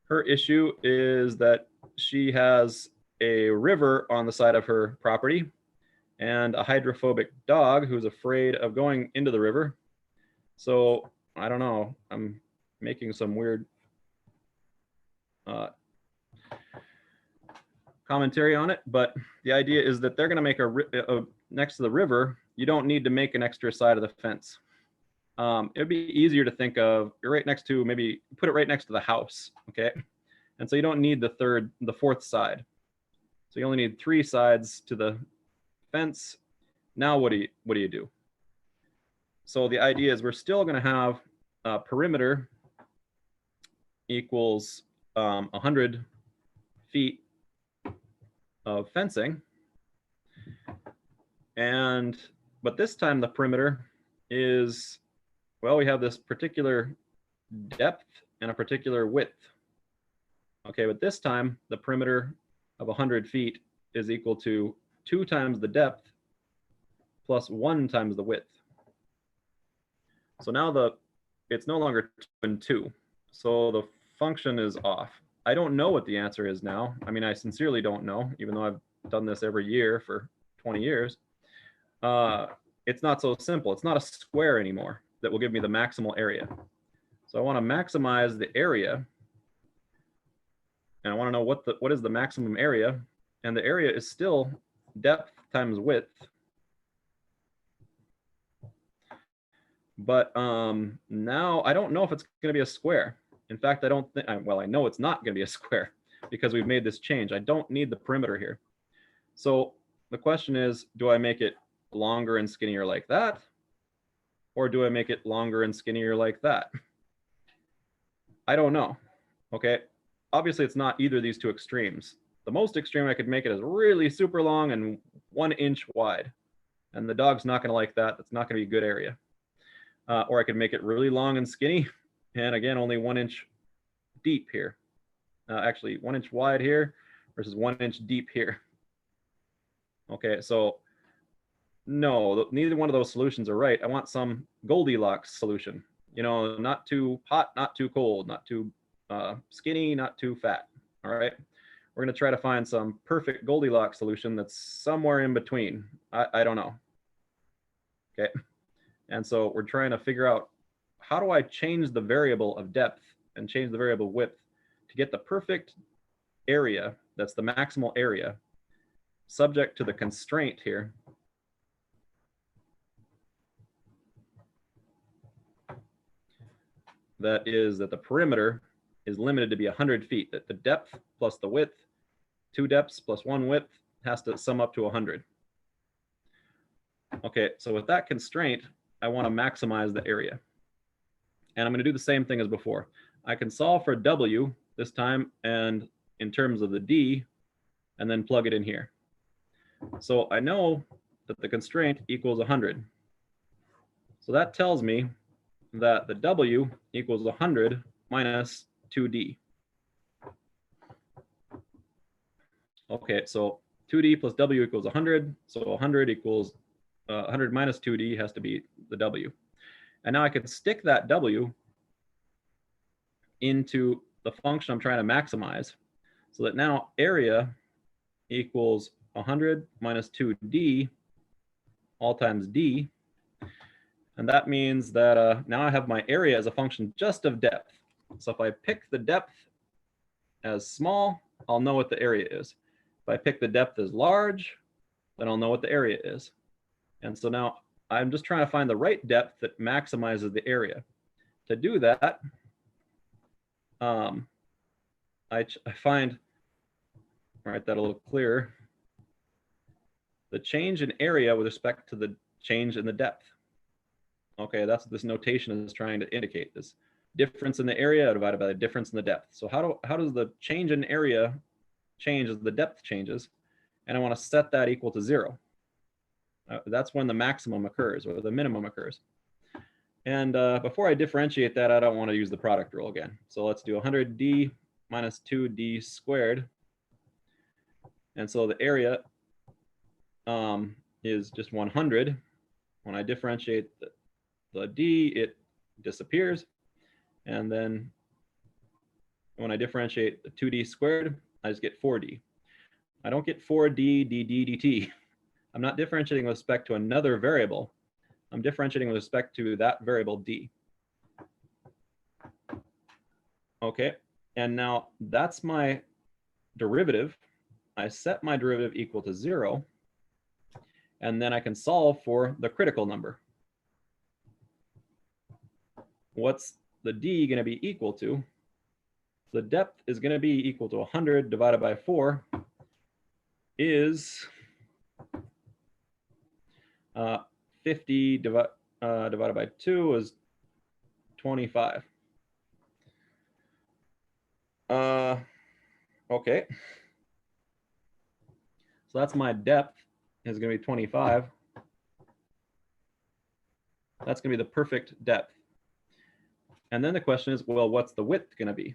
Speaker 1: Her issue is that she has a river on the side of her property and a hydrophobic dog who's afraid of going into the river. So I don't know, I'm making some weird commentary on it, but the idea is that they're going to make next to the river, you don't need to make an extra side of the fence. It'd be easier to think of, you're right next to, maybe put it right next to the house, okay? And so you don't need the fourth side. So you only need 3 sides to the fence. Now what do you do? So the idea is we're still going to have perimeter equals 100 feet of fencing. But this time the perimeter is, well, we have this particular depth and a particular width. Okay, but this time the perimeter of 100 feet is equal to 2 times the depth plus 1 times the width. So now it's no longer 2 and 2. So the function is off. I don't know what the answer is now. I mean, I sincerely don't know, even though I've done this every year for 20 years. It's not so simple. It's not a square anymore that will give me the maximal area. So I want to maximize the area. And I want to know what is the maximum area. And the area is still depth times width. But now I don't know if it's going to be a square. In fact, I don't think, well, I know it's not going to be a square because we've made this change. I don't need the perimeter here. So the question is, do I make it longer and skinnier like that? Or do I make it longer and skinnier like that? I don't know. Okay. Obviously, it's not either of these two extremes. The most extreme I could make it is really super long and 1 inch wide. And the dog's not going to like that. That's not going to be a good area. Or I could make it really long and skinny. And again, only 1 inch deep here. Actually, 1 inch wide here versus 1 inch deep here. Okay, so no, neither one of those solutions are right. I want some Goldilocks solution. You know, not too hot, not too cold, not too skinny, not too fat. All right. We're going to try to find some perfect Goldilocks solution that's somewhere in between. I don't know. Okay. And so we're trying to figure out, how do I change the variable of depth and change the variable width to get the perfect area that's the maximal area subject to the constraint here that is that the perimeter is limited to be 100 feet, that the depth plus the width, 2 depths plus 1 width, has to sum up to 100. Okay, so with that constraint, I want to maximize the area. And I'm going to do the same thing as before. I can solve for W this time and in terms of the D, and then plug it in here. So I know that the constraint equals 100. So that tells me that the W equals 100 minus 2D. Okay, so 2D plus W equals 100. So 100 equals 100 minus 2D has to be the W. And now I can stick that W into the function I'm trying to maximize, so that now area equals 100 minus 2D all times D. And that means that now I have my area as a function just of depth. So if I pick the depth as small, I'll know what the area is. If I pick the depth as large, then I'll know what the area is. And so now I'm just trying to find the right depth that maximizes the area. To do that, I find, write that a little clearer, the change in area with respect to the change in the depth. Okay, that's what this notation is trying to indicate, this difference in the area divided by the difference in the depth. So how does the change in area change as the depth changes? And I want to set that equal to 0. That's when the maximum occurs or the minimum occurs. And before I differentiate that, I don't want to use the product rule again. So let's do 100D minus 2D squared. And so the area is just 100. When I differentiate the D, it disappears. And then when I differentiate the 2D squared, I just get 4D. I don't get 4D, dd, dt. I'm not differentiating with respect to another variable. I'm differentiating with respect to that variable D. Okay, and now that's my derivative. I set my derivative equal to 0, and then I can solve for the critical number. What's the D going to be equal to? The depth is going to be equal to 100 divided by 4 is 50 divided by 2 is 25. Okay. So that's my depth is going to be 25. That's going to be the perfect depth. And then the question is, well, what's the width going to be?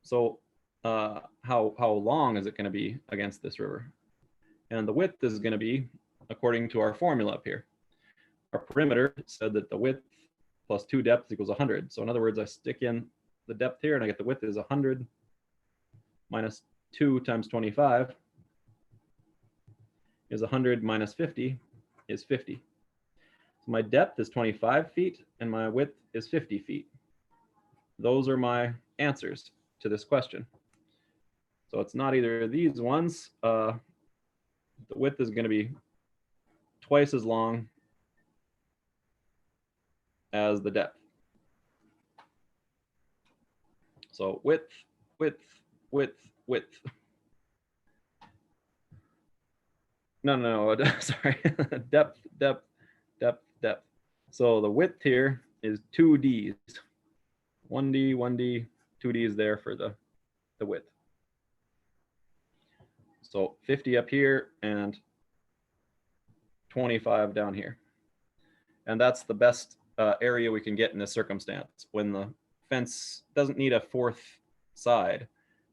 Speaker 1: So how long is it going to be against this river? And the width is going to be according to our formula up here. Our perimeter said that the width plus 2 depth equals 100. So in other words, I stick in the depth here and I get the width is 100 minus 2 times 25 is 100 minus 50 is 50. So my depth is 25 feet and my width is 50 feet. Those are my answers to this question. So it's not either of these ones. The width is going to be twice as long as the depth. So width, width, width, width. No, sorry. Depth, depth, depth, depth. So the width here is 2 Ds. 1D, 1D, 2D is there for the width. So 50 up here and 25 down here. And that's the best area we can get in this circumstance when the fence doesn't need a fourth side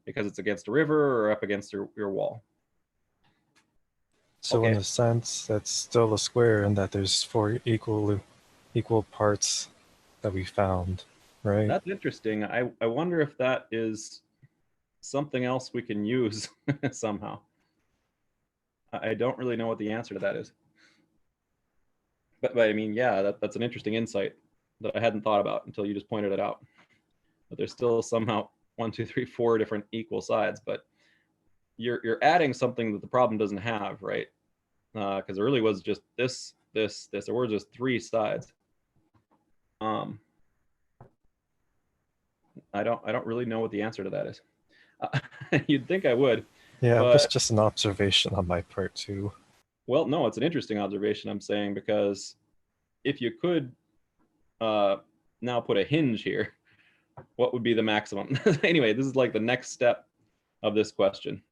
Speaker 1: because it's against a river or up against your wall.
Speaker 2: So
Speaker 1: Okay.
Speaker 2: in a sense, that's still a square in that there's 4 equal parts that we found, right?
Speaker 1: That's interesting. I wonder if that is something else we can use somehow. I don't really know what the answer to that is. But I mean, yeah, that's an interesting insight that I hadn't thought about until you just pointed it out. But there's still somehow 1, 2, 3, 4 different equal sides, but you're adding something that the problem doesn't have, right? Because it really was just this. There were just 3 sides. I don't really know what the answer to that is. You'd think I would.
Speaker 2: Yeah,
Speaker 1: but,
Speaker 2: that's just an observation on my part too.
Speaker 1: Well, no, it's an interesting observation I'm saying, because if you could now put a hinge here, what would be the maximum? Anyway, this is like the next step of this question,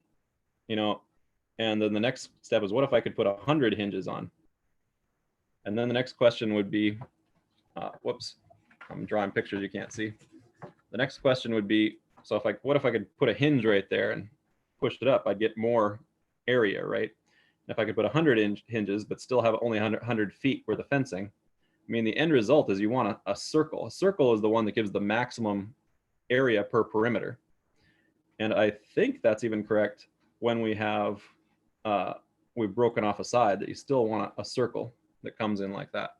Speaker 1: you know, and then the next step is, what if I could put 100 hinges on? And then the next question would be, whoops, I'm drawing pictures you can't see. The next question would be, so what if I could put a hinge right there and push it up? I'd get more area, right? And if I could put 100 hinges, but still have only 100 feet worth of fencing, I mean, the end result is you want a circle. A circle is the one that gives the maximum area per perimeter. And I think that's even correct when we have, we've broken off a side, that you still want a circle that comes in like that.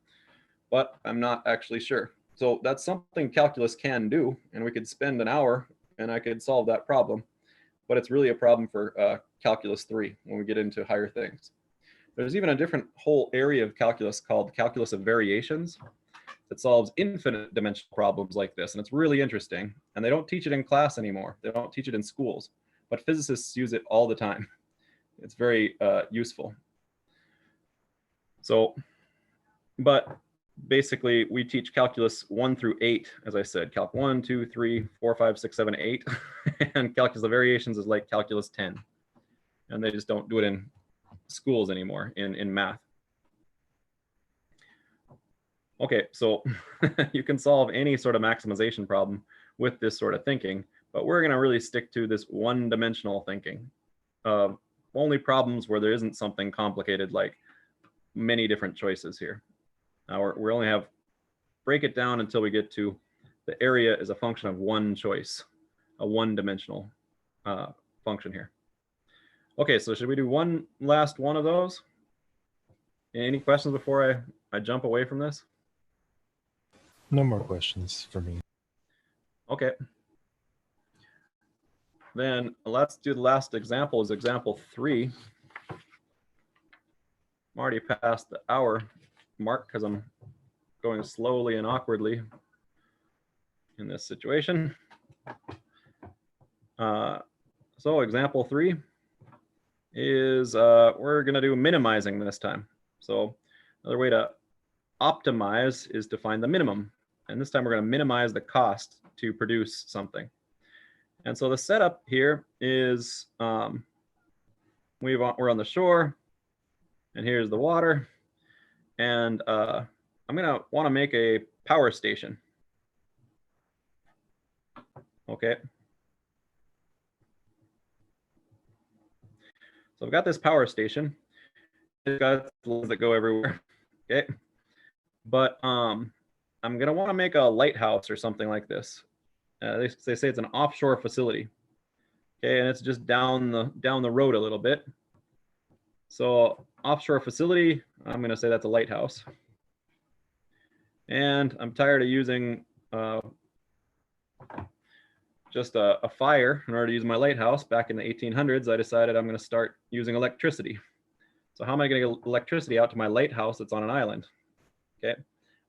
Speaker 1: But I'm not actually sure. So that's something calculus can do, and we could spend an hour and I could solve that problem. But it's really a problem for calculus 3 when we get into higher things. There's even a different whole area of calculus called calculus of variations that solves infinite dimensional problems like this. And it's really interesting. And they don't teach it in class anymore. They don't teach it in schools, but physicists use it all the time. It's very useful. So, but basically we teach calculus 1 through 8, as I said, calc 1, 2, 3, 4, 5, 6, 7, 8. And calculus of variations is like calculus 10. And they just don't do it in schools anymore in math. Okay, so you can solve any sort of maximization problem with this sort of thinking, but we're gonna really stick to this one-dimensional thinking. Only problems where there isn't something complicated like many different choices here. Now we only have, break it down until we get to the area is a function of one choice, a one-dimensional function here. Okay, so should we do one last one of those? Any questions before I jump away from this?
Speaker 2: No more questions for me.
Speaker 1: Okay. Then let's do the last example, is example 3. I'm already past the hour mark because I'm going slowly and awkwardly in this situation. So example 3 is we're going to do minimizing this time. So another way to optimize is to find the minimum. And this time we're going to minimize the cost to produce something. And so the setup here is we're on the shore, and here's the water. And I'm going to want to make a power station. Okay. So I've got this power station. It's got lines that go everywhere. Okay. But I'm going to want to make a lighthouse or something like this. They say it's an offshore facility. Okay, and it's just down the road a little bit. So offshore facility, I'm going to say that's a lighthouse. And I'm tired of using just a fire in order to use my lighthouse. Back in the 1800s, I decided I'm going to start using electricity. So how am I going to get electricity out to my lighthouse that's on an island? Okay,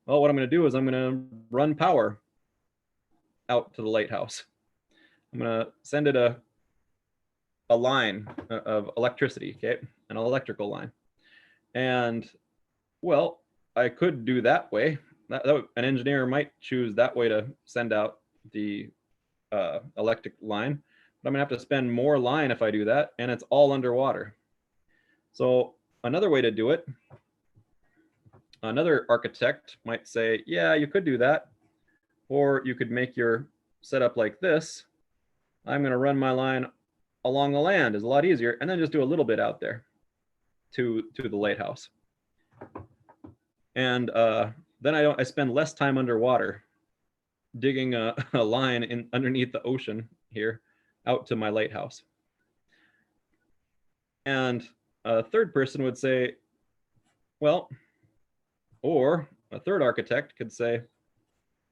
Speaker 1: well, what I'm going to do is I'm going to run power out to the lighthouse. I'm going to send it a line of electricity, okay, an electrical line. And well, I could do that way. An engineer might choose that way to send out the electric line. but I'm gonna have to spend more line if I do that, and it's all underwater. So another way to do it, another architect might say, yeah, you could do that, or you could make your setup like this. I'm gonna run my line along the land, is a lot easier, and then just do a little bit out there to the lighthouse. And then I spend less time underwater digging a line in underneath the ocean here out to my lighthouse. And a third person would say, well, or a third architect could say,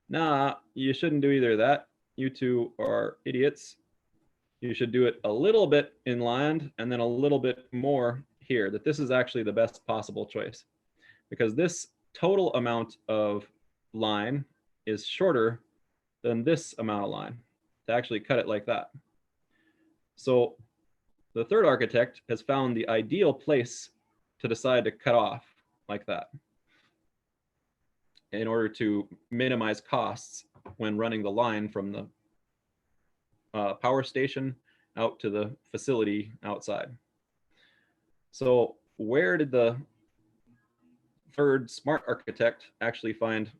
Speaker 1: nah, you shouldn't do either of that. You two are idiots. You should do it a little bit inland and then a little bit more here, that this is actually the best possible choice, because this total amount of line is shorter than this amount of line to actually cut it like that. So the third architect has found the ideal place to decide to cut off like that in order to minimize costs when running the line from the power station out to the facility outside. So where did the third smart architect actually find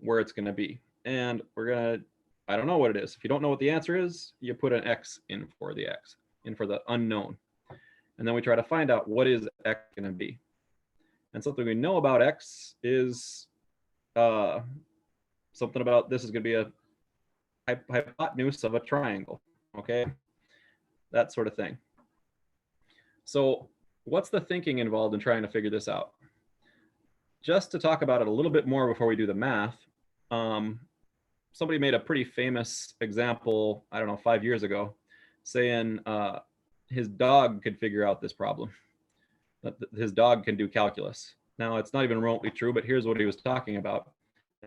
Speaker 1: where it's going to be? And we're going to, I don't know what it is. If you don't know what the answer is, you put an X in for the X, in for the unknown. And then we try to find out what is X going to be. And something we know about X is something about this is going to be a hypotenuse of a triangle, okay? That sort of thing. So what's the thinking involved in trying to figure this out? Just to talk about it a little bit more before we do the math, somebody made a pretty famous example, I don't know, 5 years ago, saying his dog could figure out this problem, that his dog can do calculus. Now, it's not even remotely true, but here's what he was talking about.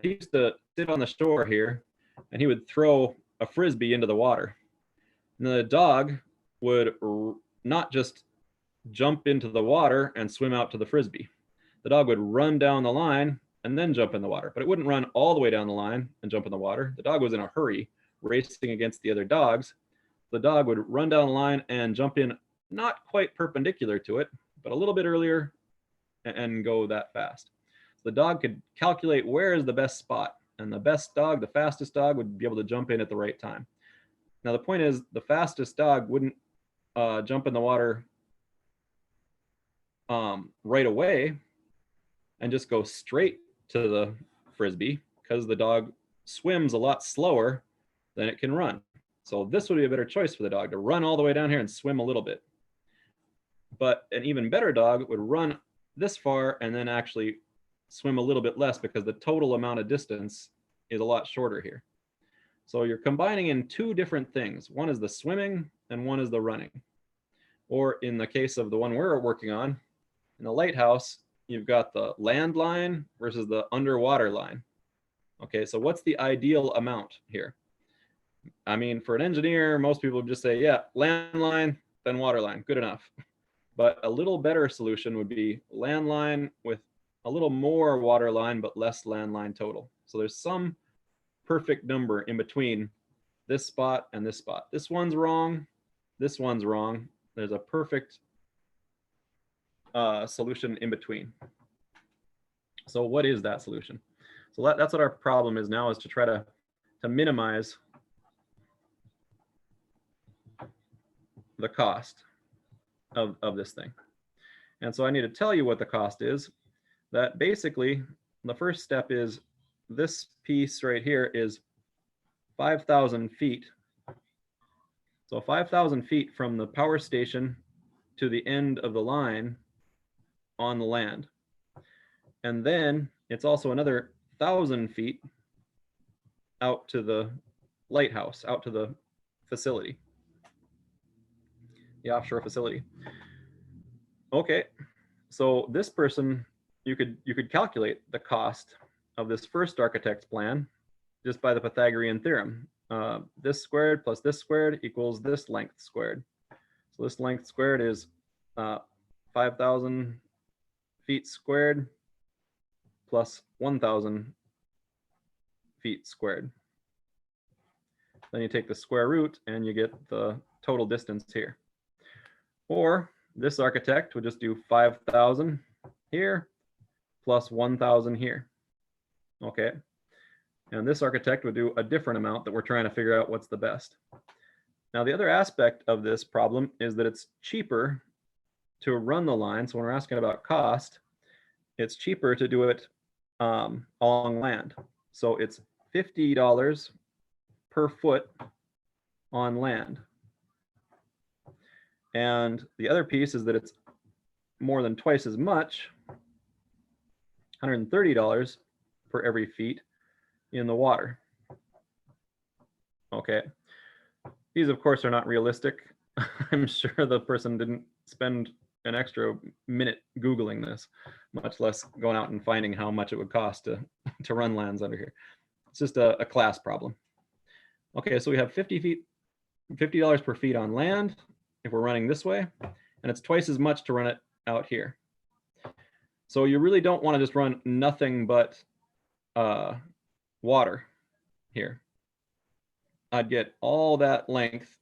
Speaker 1: He used to sit on the shore here, and he would throw a Frisbee into the water. And the dog would not just jump into the water and swim out to the Frisbee. The dog would run down the line and then jump in the water, but it wouldn't run all the way down the line and jump in the water. The dog was in a hurry, racing against the other dogs. The dog would run down the line and jump in, not quite perpendicular to it, but a little bit earlier and go that fast. The dog could calculate where is the best spot, and the best dog, the fastest dog, would be able to jump in at the right time. Now, the point is, the fastest dog wouldn't jump in the water right away and just go straight to the Frisbee, because the dog swims a lot slower than it can run. So this would be a better choice for the dog, to run all the way down here and swim a little bit. But an even better dog would run this far and then actually swim a little bit less, because the total amount of distance is a lot shorter here. So you're combining in two different things. One is the swimming and one is the running. Or in the case of the one we're working on, in the lighthouse, you've got the land line versus the underwater line. Okay, so what's the ideal amount here? I mean, for an engineer, most people would just say, yeah, land line, then water line, good enough. But a little better solution would be land line with a little more water line, but less land line total. So there's some perfect number in between this spot and this spot. This one's wrong, this one's wrong. There's a perfect solution in between. So what is that solution? So that's what our problem is now, is to try to minimize the cost of this thing. And so I need to tell you what the cost is. That basically the first step is this piece right here is 5,000 feet. So 5,000 feet from the power station to the end of the line on the land. And then it's also another 1,000 feet out to the lighthouse, out to the facility, the offshore facility. Okay, so this person, you could calculate the cost of this first architect's plan just by the Pythagorean theorem. This squared plus this squared equals this length squared. So this length squared is 5,000 feet squared plus 1,000 feet squared. Then you take the square root and you get the total distance here. Or this architect would just do 5,000 here plus 1,000 here. Okay. And this architect would do a different amount that we're trying to figure out what's the best. Now, the other aspect of this problem is that it's cheaper to run the line. So when we're asking about cost, it's cheaper to do it along land. So it's $50 per foot on land. And the other piece is that it's more than twice as much, $130 per every feet in the water. Okay. These, of course, are not realistic. I'm sure the person didn't spend an extra minute Googling this, much less going out and finding how much it would cost to run lands under here. It's just a class problem. Okay, so we have $50 per feet on land if we're running this way, and it's twice as much to run it out here. So you really don't want to just run nothing but water here. I'd get all that length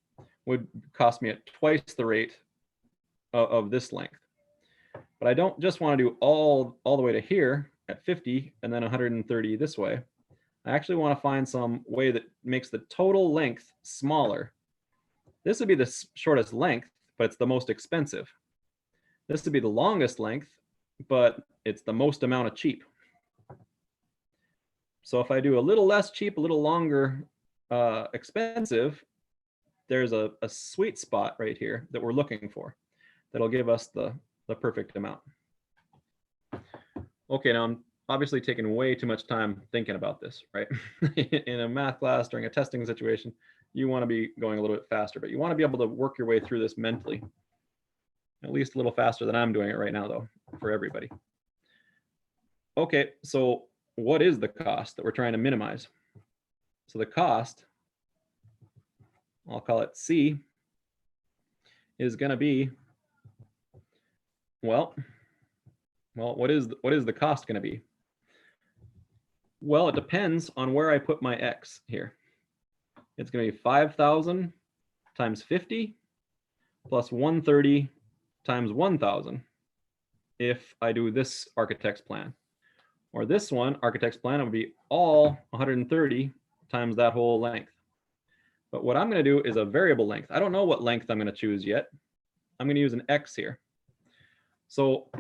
Speaker 1: would cost me at twice the rate of this length. But I don't just want to do all the way to here at 50 and then 130 this way. I actually want to find some way that makes the total length smaller. This would be the shortest length, but it's the most expensive. This would be the longest length, but it's the most amount of cheap. So if I do a little less cheap, a little longer expensive, there's a sweet spot right here that we're looking for that'll give us the perfect amount. Okay, now I'm obviously taking way too much time thinking about this, right? In a math class during a testing situation, you want to be going a little bit faster, but you want to be able to work your way through this mentally, at least a little faster than I'm doing it right now, though, for everybody. Okay, so what is the cost that we're trying to minimize? So the cost, I'll call it C, is going to be, well, what is the cost going to be? Well, it depends on where I put my X here. It's going to be 5,000 times 50 plus 130 times 1,000 if I do this architect's plan. Or this one, architect's plan, it would be all 130 times that whole length. But what I'm going to do is a variable length. I don't know what length I'm going to choose yet. I'm going to use an X here. So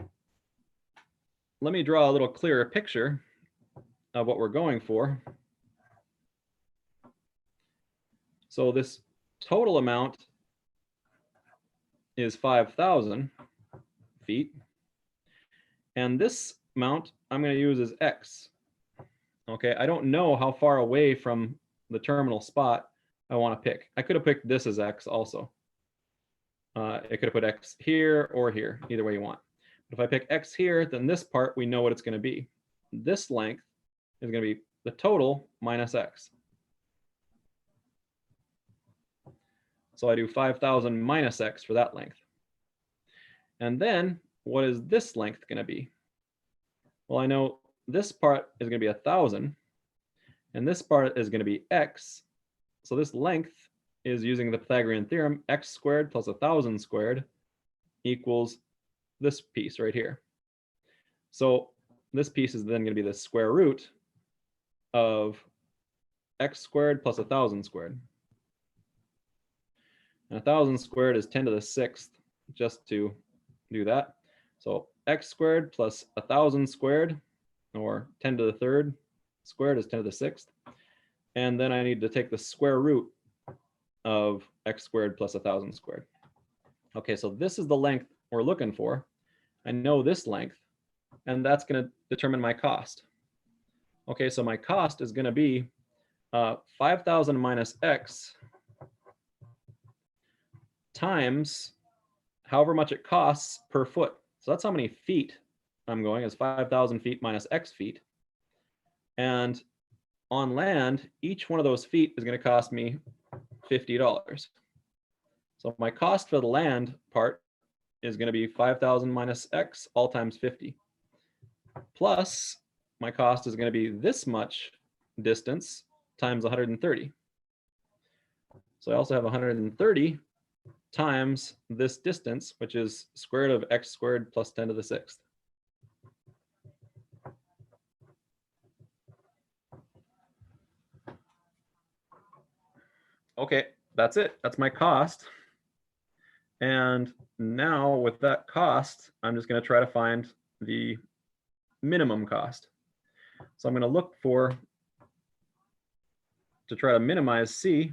Speaker 1: let me draw a little clearer picture of what we're going for. So this total amount is 5,000 feet. And this amount I'm going to use as X. Okay, I don't know how far away from the terminal spot I want to pick. I could have picked this as X also. I could have put X here or here, either way you want. But if I pick X here, then this part, we know what it's going to be. This length is going to be the total minus X. So I do 5,000 minus X for that length. And then what is this length going to be? Well, I know this part is going to be 1,000, and this part is going to be X. So this length is using the Pythagorean theorem, X squared plus 1,000 squared equals this piece right here. So this piece is then going to be the square root of X squared plus 1,000 squared. And 1,000 squared is 10 to the 6th, just to do that. So X squared plus 1,000 squared, or 10 to the 3rd squared is 10 to the 6th. And then I need to take the square root of X squared plus 1,000 squared. Okay, so this is the length we're looking for. I know this length, and that's going to determine my cost. Okay, so my cost is going to be 5,000 minus X times however much it costs per foot. So that's how many feet I'm going, is 5,000 feet minus X feet. And on land, each one of those feet is going to cost me $50. So my cost for the land part is going to be 5,000 minus X, all times 50. Plus, my cost is going to be this much distance times 130. So I also have 130 times this distance, which is square root of x squared plus 10 to the 6th. Okay, that's it. That's my cost. And now with that cost, I'm just going to try to find the minimum cost. So I'm going to look to try to minimize C,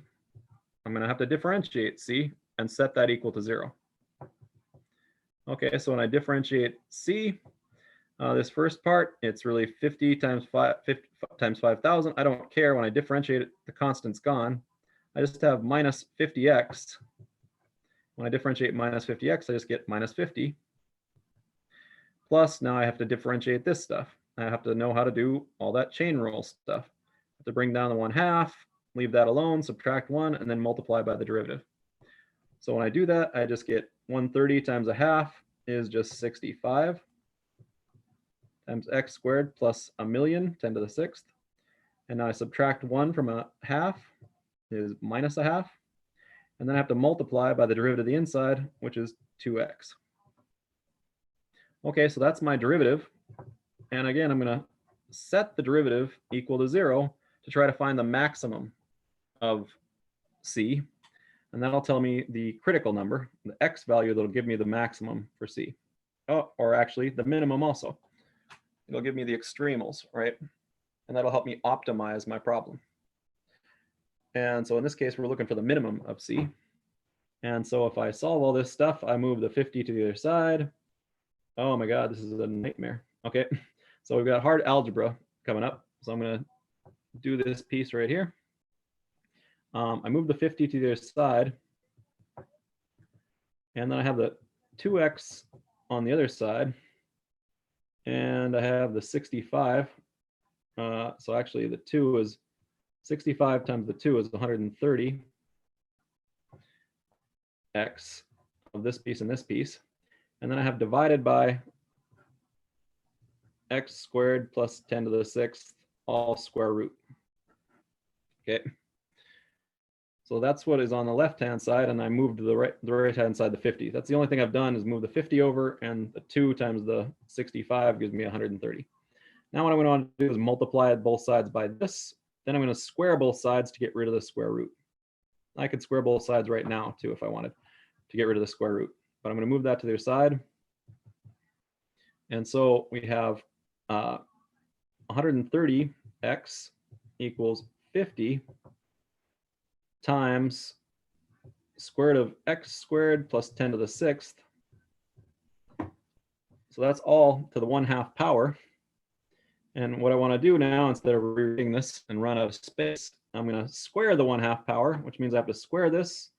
Speaker 1: I'm going to have to differentiate C and set that equal to 0. Okay, so when I differentiate C, this first part, it's really 50 times 5,000. I don't care. When I differentiate it, the constant's gone. I just have minus 50x. When I differentiate minus 50x, I just get minus 50. Plus, now I have to differentiate this stuff. I have to know how to do all that chain rule stuff. I have to bring down the 1/2, leave that alone, subtract 1, and then multiply by the derivative. So when I do that, I just get 130 times 1/2 is just 65 times x squared plus 1,000,000, 10 to the 6th. And now I subtract 1 from 1/2 is minus 1/2. And then I have to multiply by the derivative of the inside, which is 2x. Okay, so that's my derivative. And again, I'm going to set the derivative equal to 0 to try to find the maximum of C. And that'll tell me the critical number, the x value that'll give me the maximum for C. Oh, or actually the minimum also. It'll give me the extremals, right? And that'll help me optimize my problem. And so in this case, we're looking for the minimum of C. And so if I solve all this stuff, I move the 50 to the other side. Oh my God, this is a nightmare. Okay, so we've got hard algebra coming up. So I'm going to do this piece right here. I move the 50 to the other side. And then I have the 2x on the other side. And I have the 65. So actually the 2 is 65 times the 2 is 130 x of this piece and this piece. And then I have divided by x squared plus 10 to the 6th, all square root. Okay. So that's what is on the left-hand side, and I moved the right-hand side the 50. That's the only thing I've done is move the 50 over, and the 2 times the 65 gives me 130. Now what I'm going to want to do is multiply both sides by this. Then I'm going to square both sides to get rid of the square root. I could square both sides right now too if I wanted to get rid of the square root, but I'm going to move that to the other side. And so we have 130x equals 50 times square root of x squared plus 10 to the 6th. So that's all to the 1/2 power. And what I want to do now, instead of rewriting this and run out of space, I'm going to square the 1/2 power, which means I have to square this,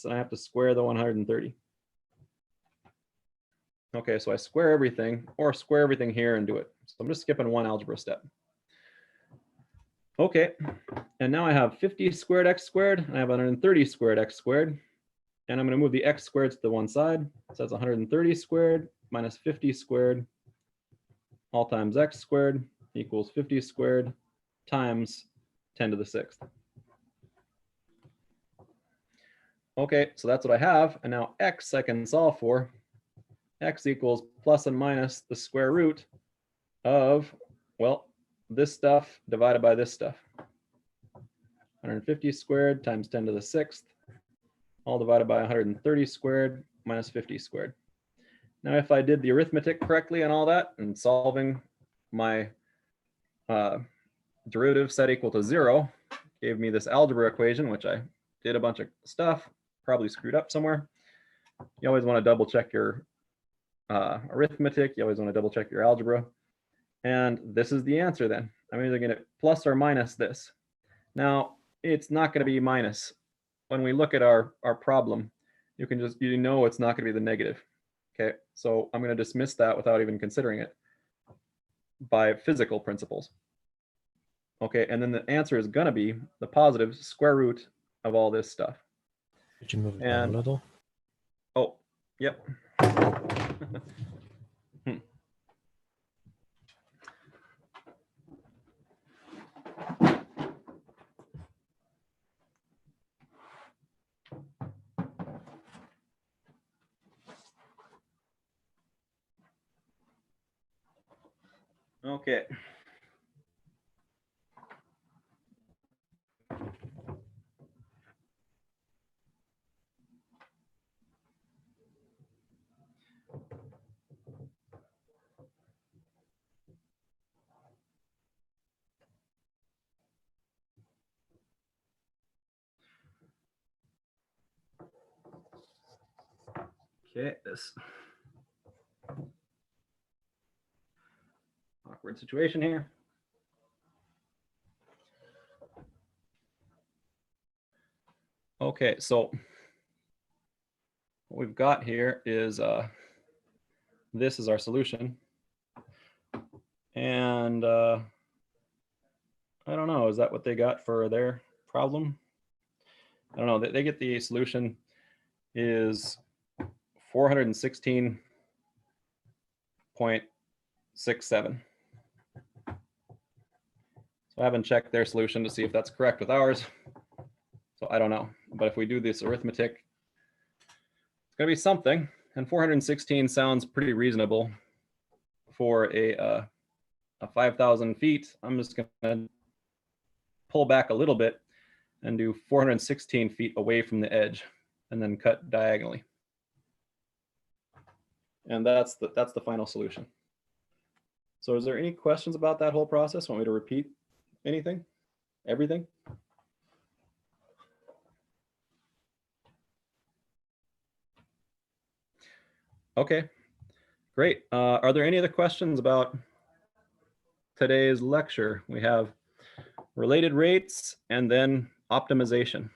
Speaker 1: and I have to square the 130. Okay, so I square everything, or square everything here and do it. So I'm just skipping one algebra step. Okay, and now I have 50 squared x squared, and I have 130 squared x squared. And I'm going to move the x squared to the one side. So that's 130 squared minus 50 squared all times x squared equals 50 squared times 10 to the 6th. Okay, so that's what I have. And now x I can solve for. X equals plus and minus the square root of, well, this stuff divided by this stuff. 150 squared times 10 to the 6th, all divided by 130 squared minus 50 squared. Now, if I did the arithmetic correctly and all that, and solving my derivative set equal to 0, gave me this algebra equation, which I did a bunch of stuff, probably screwed up somewhere. You always want to double check your arithmetic. You always want to double check your algebra. And this is the answer then. I'm either going to plus or minus this. Now, it's not going to be minus. When we look at our problem, you can just, you know it's not going to be the negative. Okay, so I'm going to dismiss that without even considering it by physical principles. Okay, and then the answer is going to be the positive square root of all this stuff.
Speaker 2: Could you move it down a little?
Speaker 1: Oh, yep. Okay. Okay, this awkward situation here. Okay, so what we've got here is this is our solution. And I don't know, is that what they got for their problem? I don't know, they get the solution is 416.67. So I haven't checked their solution to see if that's correct with ours. So I don't know, but if we do this arithmetic, it's gonna be something. And 416 sounds pretty reasonable for a 5,000 feet. I'm just gonna pull back a little bit and do 416 feet away from the edge and then cut diagonally. And that's the final solution. So is there any questions about that whole process? Want me to repeat anything? Everything? Okay, great. Are there any other questions about today's lecture? We have related rates and then optimization.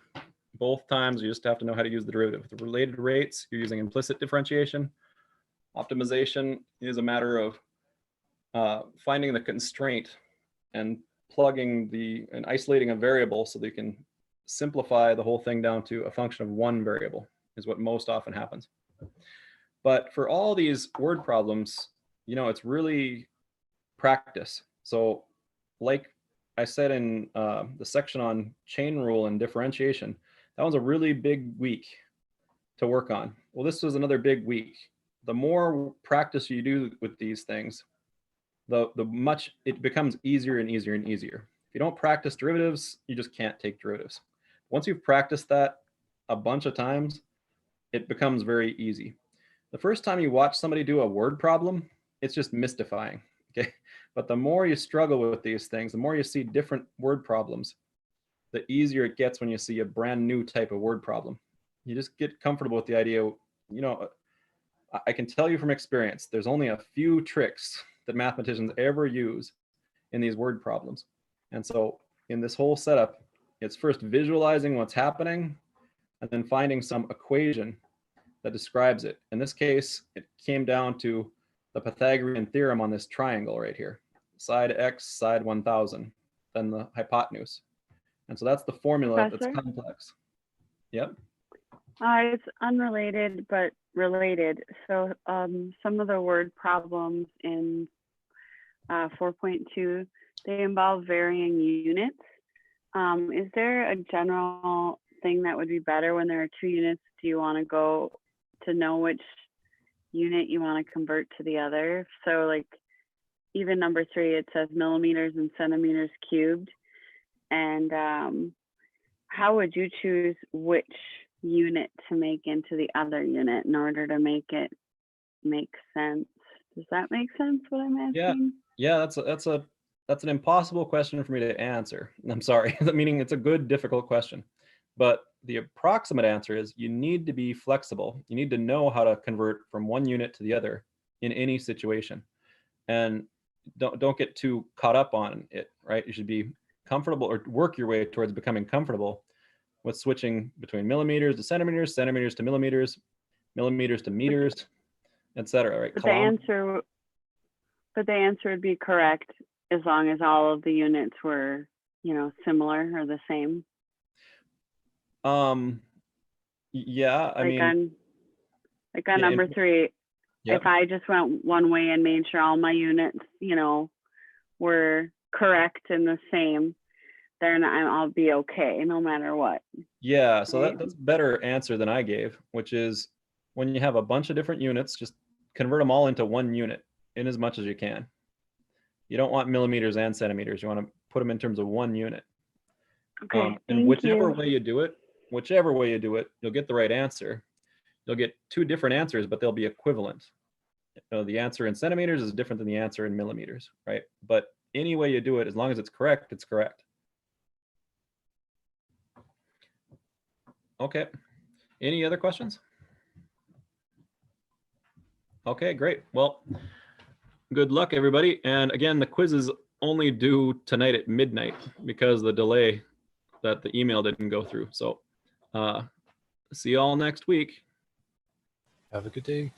Speaker 1: Both times you just have to know how to use the derivative. With the related rates, you're using implicit differentiation. Optimization is a matter of finding the constraint and plugging and isolating a variable so that you can simplify the whole thing down to a function of one variable is what most often happens. But for all these word problems, you know, it's really practice. So like I said in the section on chain rule and differentiation, that was a really big week to work on. Well, this was another big week. The more practice you do with these things, the much it becomes easier and easier and easier. If you don't practice derivatives, you just can't take derivatives. Once you've practiced that a bunch of times, it becomes very easy. The first time you watch somebody do a word problem, it's just mystifying, okay? But the more you struggle with these things, the more you see different word problems, the easier it gets when you see a brand new type of word problem. You just get comfortable with the idea, you know, I can tell you from experience, there's only a few tricks that mathematicians ever use in these word problems. And so in this whole setup, it's first visualizing what's happening and then finding some equation that describes it. In this case, it came down to the Pythagorean theorem on this triangle right here. Side x, side 1000, then the hypotenuse. And so that's the formula that's complex. Yep.
Speaker 3: It's unrelated, but related. So some of the word problems in 4.2, they involve varying units. Is there a general thing that would be better when there are two units? Do you want to go to know which unit you want to convert to the other? So like even number 3, it says millimeters and centimeters cubed. And how would you choose which unit to make into the other unit in order to make it make sense? Does that make sense what I'm asking?
Speaker 1: Yeah, that's an impossible question for me to answer. I'm sorry. Meaning it's a good, difficult question. But the approximate answer is you need to be flexible. You need to know how to convert from one unit to the other in any situation. And don't get too caught up on it, right? You should be comfortable or work your way towards becoming comfortable with switching between millimeters to centimeters, centimeters to millimeters, millimeters to meters, etc. Right?
Speaker 3: But the answer would be correct as long as all of the units were, you know, similar or the same.
Speaker 1: Yeah, I mean,
Speaker 3: on number 3,
Speaker 1: yep.
Speaker 3: if I just went one way and made sure all my units, you know, were correct and the same, then I'll be okay no matter what.
Speaker 1: Yeah, so that's a better answer than I gave, which is when you have a bunch of different units, just convert them all into one unit in as much as you can. You don't want millimeters and centimeters. You want to put them in terms of 1 unit.
Speaker 3: Okay,
Speaker 1: And
Speaker 3: thank
Speaker 1: whichever
Speaker 3: you.
Speaker 1: way you do it, you'll get the right answer. You'll get 2 different answers, but they'll be equivalent. The answer in centimeters is different than the answer in millimeters, right? But any way you do it, as long as it's correct, it's correct. Okay. Any other questions? Okay, great. Well, good luck, everybody. And again, the quiz is only due tonight at midnight because of the delay that the email didn't go through. So see you all next week.
Speaker 2: Have a good day.